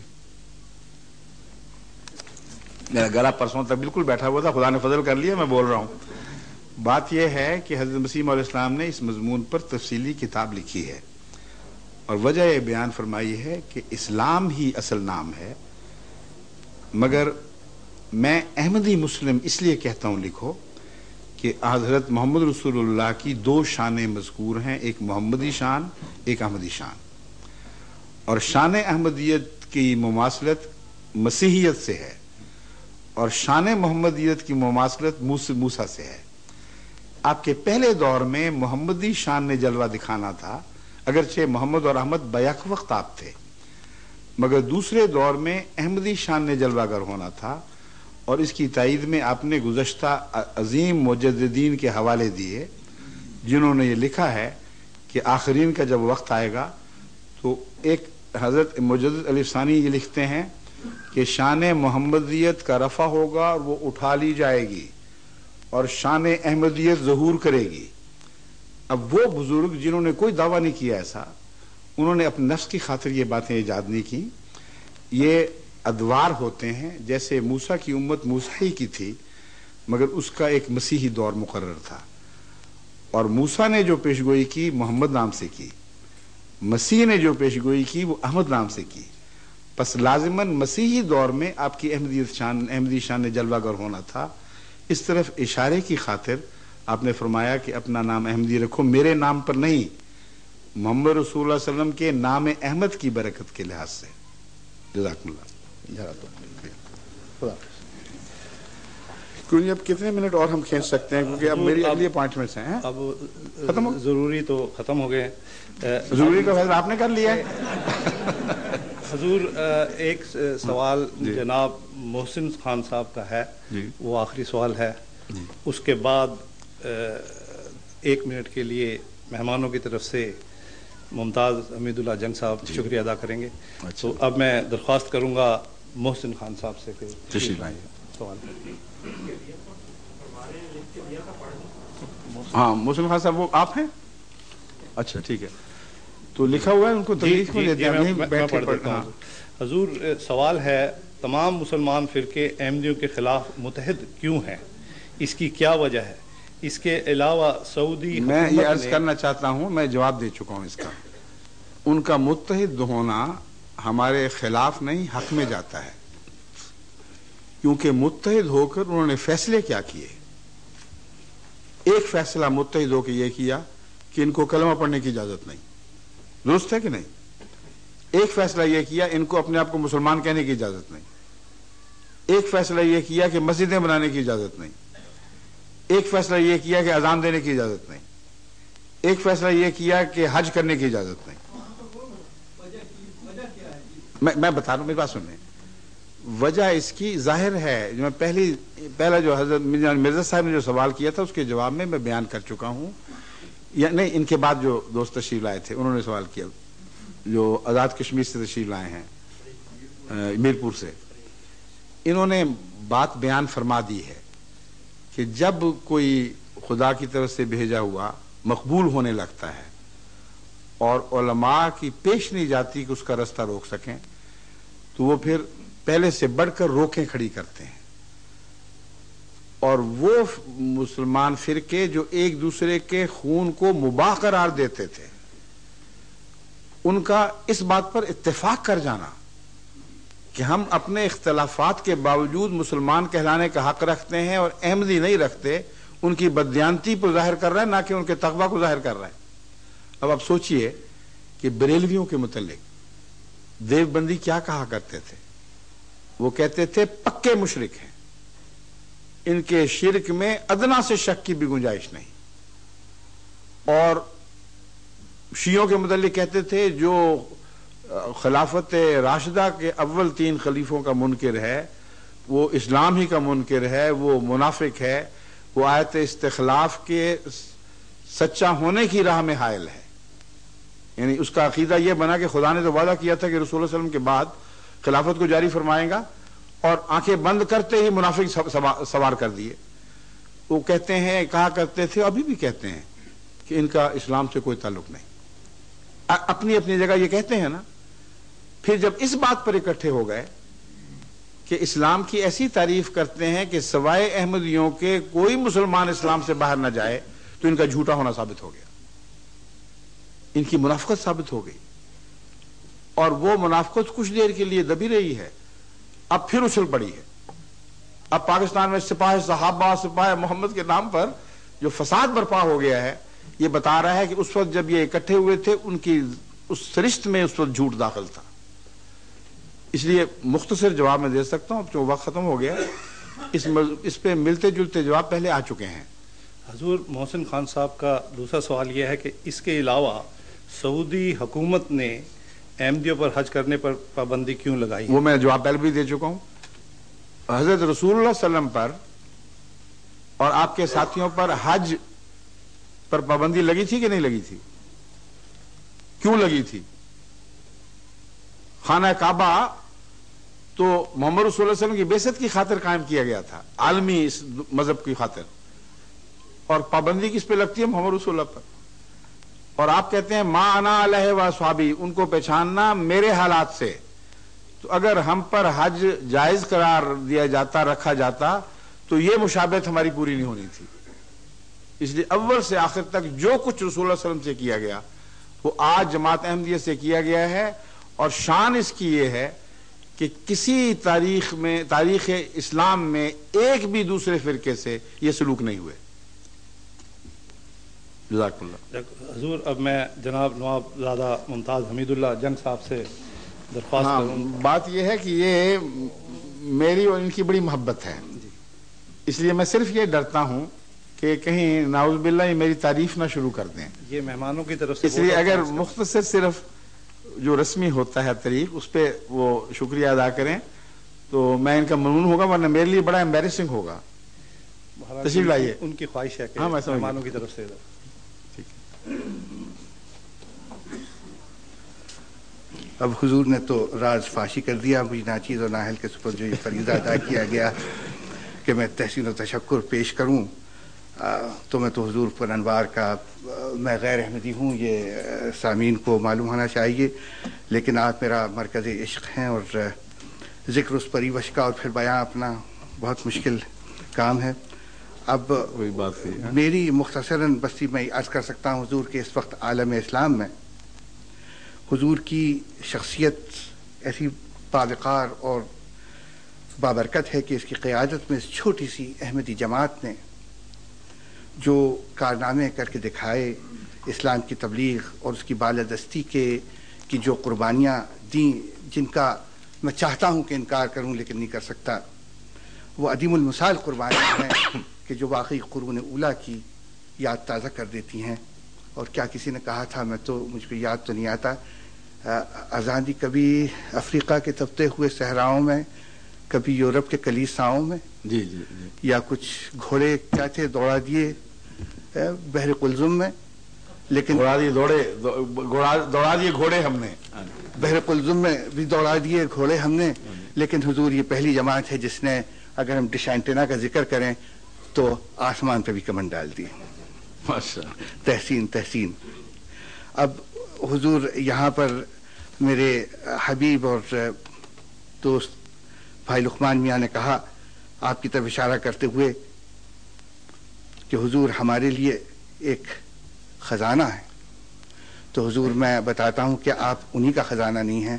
میرا گلا پرسوں تک بالکل بیٹھا ہوا تھا، خدا نے فضل کر لیا میں بول رہا ہوں. بات یہ ہے کہ حضرت مسیح علیہ السلام نے اس مضمون پر تفصیلی کتاب لکھی ہے اور وجہ یہ بیان فرمائی ہے کہ اسلام ہی اصل نام ہے، مگر میں احمدی مسلم اس لیے کہتا ہوں لکھو کہ حضرت محمد رسول اللہ کی دو شانیں مذکور ہیں، ایک محمدی شان ایک احمدی شان، اور شان احمدیت کی مماثلت مسیحیت سے ہے اور شان محمدیت کی مماثلت موسیٰ سے ہے. آپ کے پہلے دور میں محمدی شان نے جلوہ دکھانا تھا، اگرچہ محمد اور احمد بیک وقت آپ تھے، مگر دوسرے دور میں احمدی شان نے جلوہ گر ہونا تھا، اور اس کی تائید میں آپ نے گزشتہ عظیم مجددین کے حوالے دیے جنہوں نے یہ لکھا ہے کہ آخرین کا جب وقت آئے گا تو ایک حضرت مجدد علی ثانی یہ لکھتے ہیں کہ شان محمدیت کا رفع ہوگا اور وہ اٹھا لی جائے گی اور شان احمدیت ظہور کرے گی. اب وہ بزرگ جنہوں نے کوئی دعویٰ نہیں کیا ایسا، انہوں نے اپنے نفس کی خاطر یہ باتیں ایجاد نہیں کی. یہ ادوار ہوتے ہیں، جیسے موسیٰ کی امت موسیٰ کی تھی مگر اس کا ایک مسیحی دور مقرر تھا، اور موسیٰ نے جو پیشگوئی کی محمد نام سے کی، مسیح نے جو پیشگوئی کی وہ احمد نام سے کی. پس لازماً مسیحی دور میں آپ کی احمدی شان نے جلوہ گر ہونا تھا. اس طرف اشارے کی خاطر آپ نے فرمایا کہ اپنا نام احمدی رکھو، میرے نام پر نہیں، محمد رسول اللہ علیہ وسلم کے نام احمد کی برکت کے لحاظ سے. جزاکم اللہ. کیونکہ اب کتنے منٹ اور ہم کھینچ سکتے ہیں، کیونکہ اب میری اگلی اپوائنٹمنٹس ہیں. اب ختم ہو ضروری تو ختم ہو گئے. ضروری کا فیصلہ آپ نے کر لیا ہے. حضور ایک سوال جناب محسن خان صاحب کا ہے، وہ آخری سوال ہے. اس کے بعد 1 منٹ کے لیے مہمانوں کی طرف سے ممتاز حمید اللہ جنگ صاحب شکریہ ادا کریں گے. تو اب میں درخواست کروں گا محسن خان صاحب سے کہ سوال. ہاں محسن خان صاحب وہ آپ ہیں؟ اچھا ٹھیک ہے، تو لکھا ہوا ہے ان کو تحریک میں پڑھ دیتا ہوں. حضور سوال ہے، تمام مسلمان فرقے احمدیوں کے خلاف متحد کیوں ہیں؟ اس کی کیا وجہ ہے؟ اس کے علاوہ سعودی میں یہ عرض کرنا چاہتا ہوں، میں جواب دے چکا ہوں اس کا. ان کا متحد ہونا ہمارے خلاف نہیں، حق میں جاتا ہے، کیونکہ متحد ہو کر انہوں نے فیصلے کیا کیے. ایک فیصلہ متحد ہو کے یہ کیا کہ ان کو کلمہ پڑھنے کی اجازت نہیں، درست ہے کہ نہیں؟ ایک فیصلہ یہ کیا ان کو اپنے آپ کو مسلمان کہنے کی اجازت نہیں. ایک فیصلہ یہ کیا کہ مسجدیں بنانے کی اجازت نہیں. ایک فیصلہ یہ کیا کہ اذان دینے کی اجازت نہیں. ایک فیصلہ یہ کیا کہ حج کرنے کی اجازت نہیں. میں بتا رہا ہوں، میری بات سنیں. وجہ اس کی ظاہر ہے، جو میں پہلا جو حضرت مرزا صاحب نے جو سوال کیا تھا اس کے جواب میں بیان کر چکا ہوں. یا نہیں، ان کے بعد جو دوست تشریف لائے تھے انہوں نے سوال کیا، جو آزاد کشمیر سے تشریف لائے ہیں میرپور سے، انہوں نے بات بیان فرما دی ہے کہ جب کوئی خدا کی طرف سے بھیجا ہوا مقبول ہونے لگتا ہے اور علماء کی پیش نہیں جاتی کہ اس کا رستہ روک سکیں، تو وہ پھر پہلے سے بڑھ کر روکیں کھڑی کرتے ہیں. اور وہ مسلمان فرقے جو ایک دوسرے کے خون کو مباح قرار دیتے تھے، ان کا اس بات پر اتفاق کر جانا کہ ہم اپنے اختلافات کے باوجود مسلمان کہلانے کا حق رکھتے ہیں اور احمدی نہیں رکھتے، ان کی بددیانتی کو ظاہر کر رہا ہے، نہ کہ ان کے تقوی کو ظاہر کر رہا ہے. اب آپ سوچئے کہ بریلویوں کے متعلق دیوبندی کیا کہا کرتے تھے؟ وہ کہتے تھے پکے مشرک ہیں، ان کے شرک میں ادنا سے شک کی بھی گنجائش نہیں. اور شیعوں کے متعلق کہتے تھے جو خلافت راشدہ کے اول 3 خلیفوں کا منکر ہے، وہ اسلام ہی کا منکر ہے، وہ منافق ہے، وہ آیت استخلاف کے سچا ہونے کی راہ میں حائل ہے. یعنی اس کا عقیدہ یہ بنا کہ خدا نے تو وعدہ کیا تھا کہ رسول اللہ صلی اللہ علیہ وسلم کے بعد خلافت کو جاری فرمائے گا، اور آنکھیں بند کرتے ہی منافق سوار کر دیے. وہ کہتے ہیں، کہا کرتے تھے، ابھی بھی کہتے ہیں کہ ان کا اسلام سے کوئی تعلق نہیں. اپنی اپنی جگہ یہ کہتے ہیں نا. پھر جب اس بات پر اکٹھے ہو گئے کہ اسلام کی ایسی تعریف کرتے ہیں کہ سوائے احمدیوں کے کوئی مسلمان اسلام سے باہر نہ جائے، تو ان کا جھوٹا ہونا ثابت ہو گیا، ان کی منافقت ثابت ہو گئی. اور وہ منافقت کچھ دیر کے لیے دبی رہی ہے، اب پھر اچھل پڑی ہے. اب پاکستان میں سپاہ صحابہ، سپاہ محمد کے نام پر جو فساد برپا ہو گیا ہے، یہ بتا رہا ہے کہ اس وقت جب یہ اکٹھے ہوئے تھے، ان کی اس سرشت میں اس وقت جھوٹ داخل تھا. اس لیے مختصر جواب میں دے سکتا ہوں، اب جو وقت ختم ہو گیا. اس پہ ملتے جلتے جواب پہلے آ چکے ہیں. حضور، محسن خان صاحب کا دوسرا سوال یہ ہے کہ اس کے علاوہ سعودی حکومت نے احمدیوں پر حج کرنے پر پابندی کیوں لگائی؟ وہ میں جواب پہلے بھی دے چکا ہوں. حضرت رسول اللہ صلی اللہ علیہ وسلم پر اور آپ کے ساتھیوں پر حج پر پابندی لگی تھی کہ نہیں لگی تھی؟ کیوں لگی تھی؟ خانہ کعبہ تو محمد رسول اللہ علیہ وسلم کی بعثت کی خاطر قائم کیا گیا تھا، عالمی اس مذہب کی خاطر. اور پابندی کس پہ لگتی ہے؟ محمد رسول اللہ پر. اور آپ کہتے ہیں ما انا علیہ و اصحابی، ان کو پہچاننا میرے حالات سے. تو اگر ہم پر حج جائز قرار دیا جاتا، رکھا جاتا، تو یہ مشابہت ہماری پوری نہیں ہونی تھی. اس لیے اول سے آخر تک جو کچھ رسول اللہ صلی اللہ علیہ وسلم سے کیا گیا، وہ آج جماعت احمدیہ سے کیا گیا ہے. اور شان اس کی یہ ہے کہ کسی تاریخ اسلام میں ایک بھی دوسرے فرقے سے یہ سلوک نہیں ہوئے. جزاک اللہ. حضور، اب میں جناب نواب زادہ ممتاز حمید اللہ جنگ صاحب سے درخواست کروں. بات یہ ہے کہ یہ میری اور ان کی بڑی محبت ہے، اس لیے میں صرف یہ ڈرتا ہوں کہ کہیں نعوذ باللہ یہ میری تعریف نہ شروع کر دیں. یہ مہمانوں کی طرف سے، اس لیے اگر مختصر صرف جو رسمی ہوتا ہے طریق، اس پہ وہ شکریہ ادا کریں تو میں ان کا ممنون ہوگا، ورنہ میرے لیے بڑا ایمبیرسنگ ہوگا. تشریف لائیے. ان کی خواہش ہے کہ مہمانوں کی طرف سے. اب حضور نے تو راز فاشی کر دیا. مجھے ناچیز اور نااہل کے سپر جو یہ فریضہ ادا کیا گیا کہ میں تحسین و تشکر پیش کروں، تو میں تو حضور پر انوار کا میں غیر احمدی ہوں، یہ سامعین کو معلوم ہونا چاہیے. لیکن آپ میرا مرکز عشق ہیں، اور ذکر اس پری وش کا اور پھر بیان اپنا بہت مشکل کام ہے. اب وہی بات ہے. میری مختصراً بستی میں عرض کر سکتا ہوں حضور کہ اس وقت عالم اسلام میں حضور کی شخصیت ایسی باوقار اور بابرکت ہے کہ اس کی قیادت میں اس چھوٹی سی احمدی جماعت نے جو کارنامے کر کے دکھائے، اسلام کی تبلیغ اور اس کی بالادستی کی جو قربانیاں دیں، جن کا میں چاہتا ہوں کہ انکار کروں لیکن نہیں کر سکتا، وہ عدیم المثال قربانیاں ہیں کہ جو واقعی قرون اولیٰ کی یاد تازہ کر دیتی ہیں. اور کیا کسی نے کہا تھا، مجھ کو یاد تو نہیں آتا، آزادی کبھی افریقہ کے تپتے ہوئے صحراؤں میں، کبھی یورپ کے کلیساؤں میں، جی جی جی، یا کچھ گھوڑے کیا تھے دوڑا دیے بحر قلزم میں، لیکن دوڑا دیے گھوڑے ہم نے، بحر قلزم میں بھی دوڑا دیے گھوڑے ہم نے. لیکن حضور یہ پہلی جماعت ہے جس نے، اگر ہم ڈش اینٹینا کا ذکر کریں تو آسمان پہ بھی کمند ڈال دی. تحسین. اب حضور یہاں پر میرے حبیب اور دوست بھائی لقمان میاں نے کہا، آپ کی طرف اشارہ کرتے ہوئے، کہ حضور ہمارے لیے ایک خزانہ ہے. تو حضور میں بتاتا ہوں کہ آپ انہی کا خزانہ نہیں ہیں،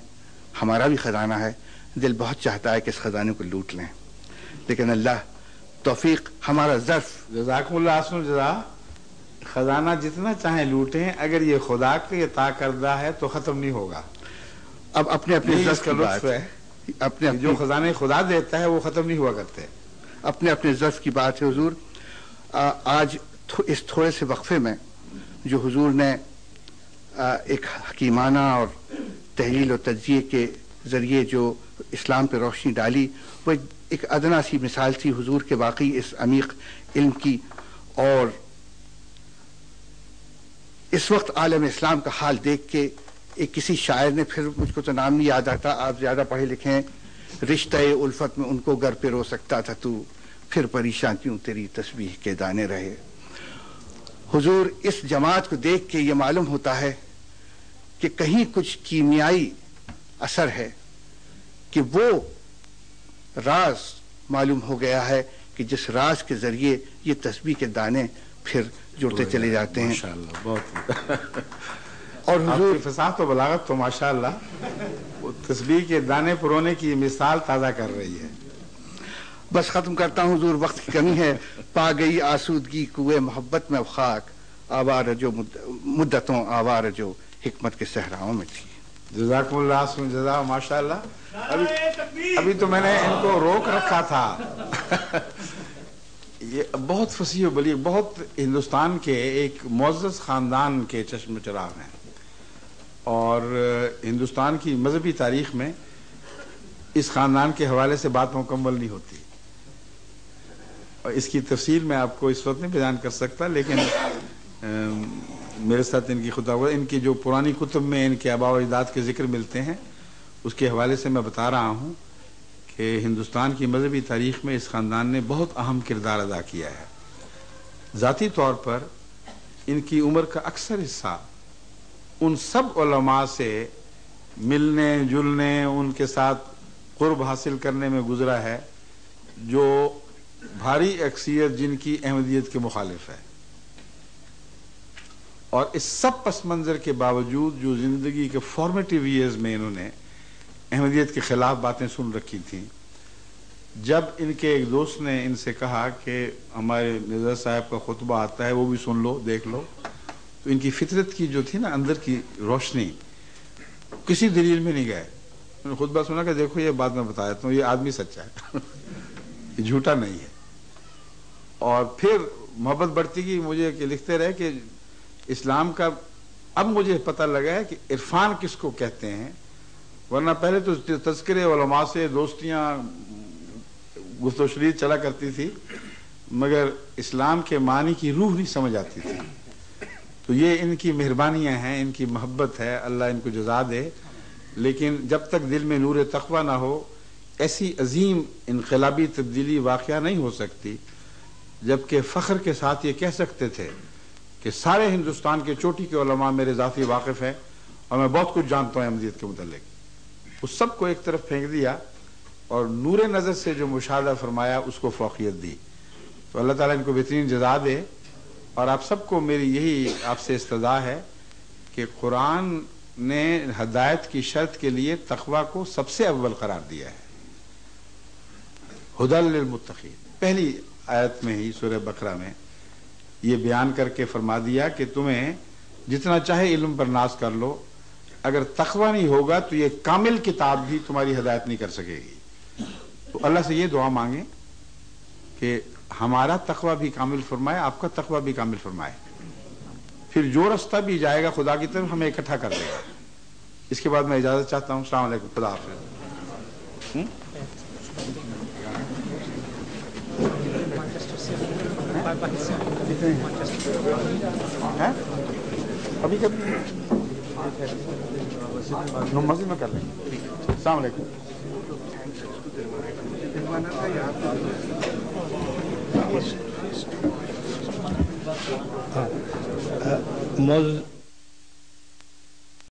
ہمارا بھی خزانہ ہے. دل بہت چاہتا ہے کہ اس خزانے کو لوٹ لیں، لیکن اللہ توفیق ہمارا ظرف. جزاکم اللہ احسن الجزا. خزانہ جتنا چاہیں لوٹیں، اگر یہ خدا کے عطا کردہ ہے تو ختم نہیں ہوگا. اب اپنے ظرف کا لطف ہے، اپنے جو خزانے خدا دیتا ہے وہ ختم نہیں ہوا کرتے. اپنے ظرف کی بات ہے حضور. آج اس تھوڑے سے وقفے میں جو حضور نے ایک حکیمانہ اور تحلیل و تجزیے کے ذریعے جو اسلام پہ روشنی ڈالی، وہ ایک ادنا سی مثال تھی حضور کے واقعی اس عمیق علم کی. اور اس وقت عالم اسلام کا حال دیکھ کے ایک کسی شاعر نے، پھر مجھ کو تو نام نہیں یاد آتا، آپ زیادہ پڑھے لکھے ہیں، رشتہ الفت میں ان کو گھر پہ رو سکتا تھا تو، پھر پریشان کیوں تیری تسبیح کے دانے رہے. حضور اس جماعت کو دیکھ کے یہ معلوم ہوتا ہے کہ کہیں کچھ کیمیائی اثر ہے، کہ وہ راز معلوم ہو گیا ہے کہ جس راز کے ذریعے یہ تسبیح کے دانے پھر جڑتے چلے جاتے ہیں. ماشاءاللہ، بہت اور حضور کی فصاحت و بلاغت تو ماشاءاللہ وہ تسبیح کے دانے پرونے کی مثال تازہ کر رہی ہے. بس ختم کرتا ہوں حضور، وقت کی کمی ہے. پا گئی آسودگی کوئے محبت میں خاک، آوار جو مدتوں آوار جو حکمت کے صحراؤں میں تھی. جزاکم اللہ حسن جزا. ماشاءاللہ ابھی تو میں نے ان کو روک رکھا تھا. یہ بہت فصیح و بلیغ، بہت ہندوستان کے ایک معزز خاندان کے چشم چراغ ہیں، اور ہندوستان کی مذہبی تاریخ میں اس خاندان کے حوالے سے بات مکمل نہیں ہوتی، اور اس کی تفصیل میں آپ کو اس وقت نہیں بیان کر سکتا، لیکن میرے ساتھ ان کی خطابہ، ان کی جو پرانی کتب میں ان کے آباء و اجداد کے ذکر ملتے ہیں، اس کے حوالے سے میں بتا رہا ہوں کہ ہندوستان کی مذہبی تاریخ میں اس خاندان نے بہت اہم کردار ادا کیا ہے. ذاتی طور پر ان کی عمر کا اکثر حصہ ان سب علماء سے ملنے جلنے، ان کے ساتھ قرب حاصل کرنے میں گزرا ہے جو بھاری اکثریت جن کی احمدیت کے مخالف ہے. اور اس سب پس منظر کے باوجود جو زندگی کے فارمیٹیو ایئرز میں انہوں نے احمدیت کے خلاف باتیں سن رکھی تھیں، جب ان کے ایک دوست نے ان سے کہا کہ ہمارے مرزا صاحب کا خطبہ آتا ہے، وہ بھی سن لو، دیکھ لو، تو ان کی فطرت کی جو تھی نا اندر کی روشنی، کسی دلیل میں نہیں گئے. انہوں نے خطبہ سنا کہ دیکھو یہ بات میں بتا دیتا ہوں، یہ آدمی سچا ہے، یہ جھوٹا نہیں ہے. اور پھر محبت بڑھتی گئی. مجھے لکھتے رہے کہ اسلام کا اب مجھے پتہ لگا ہے کہ عرفان کس کو کہتے ہیں، ورنہ پہلے تو تذکرے علماء سے دوستیاں گفت و شنید چلا کرتی تھی، مگر اسلام کے معنی کی روح نہیں سمجھ آتی تھی. تو یہ ان کی مہربانیاں ہیں، ان کی محبت ہے، اللہ ان کو جزا دے. لیکن جب تک دل میں نور تقویٰ نہ ہو، ایسی عظیم انقلابی تبدیلی واقعہ نہیں ہو سکتی. جبکہ فخر کے ساتھ یہ کہہ سکتے تھے کہ سارے ہندوستان کے چوٹی کے علماء میرے ذاتی واقف ہیں اور میں بہت کچھ جانتا ہوں احمدیت کے متعلق. اس سب کو ایک طرف پھینک دیا اور نور نظر سے جو مشاہدہ فرمایا اس کو فوقیت دی. تو اللہ تعالیٰ ان کو بہترین جزا دے. اور آپ سب کو میری یہی آپ سے استدعا ہے کہ قرآن نے ہدایت کی شرط کے لیے تقویٰ کو سب سے اول قرار دیا ہے. ہدی للمتقین، پہلی آیت میں ہی سورہ بقرہ میں یہ بیان کر کے فرما دیا کہ تمہیں جتنا چاہے علم پر ناز کر لو، اگر تقویٰ نہیں ہوگا تو یہ کامل کتاب بھی تمہاری ہدایت نہیں کر سکے گی. تو اللہ سے یہ دعا مانگیں کہ ہمارا تقویٰ بھی کامل فرمائے، آپ کا تقویٰ بھی کامل فرمائے. پھر جو رستہ بھی جائے گا خدا کی طرف ہمیں اکٹھا کر دے گا. اس کے بعد میں اجازت چاہتا ہوں. السلام علیکم. خدا حافظ. ابھی کبھی مسجد میں کر لیں گے. السلام علیکم. موضوع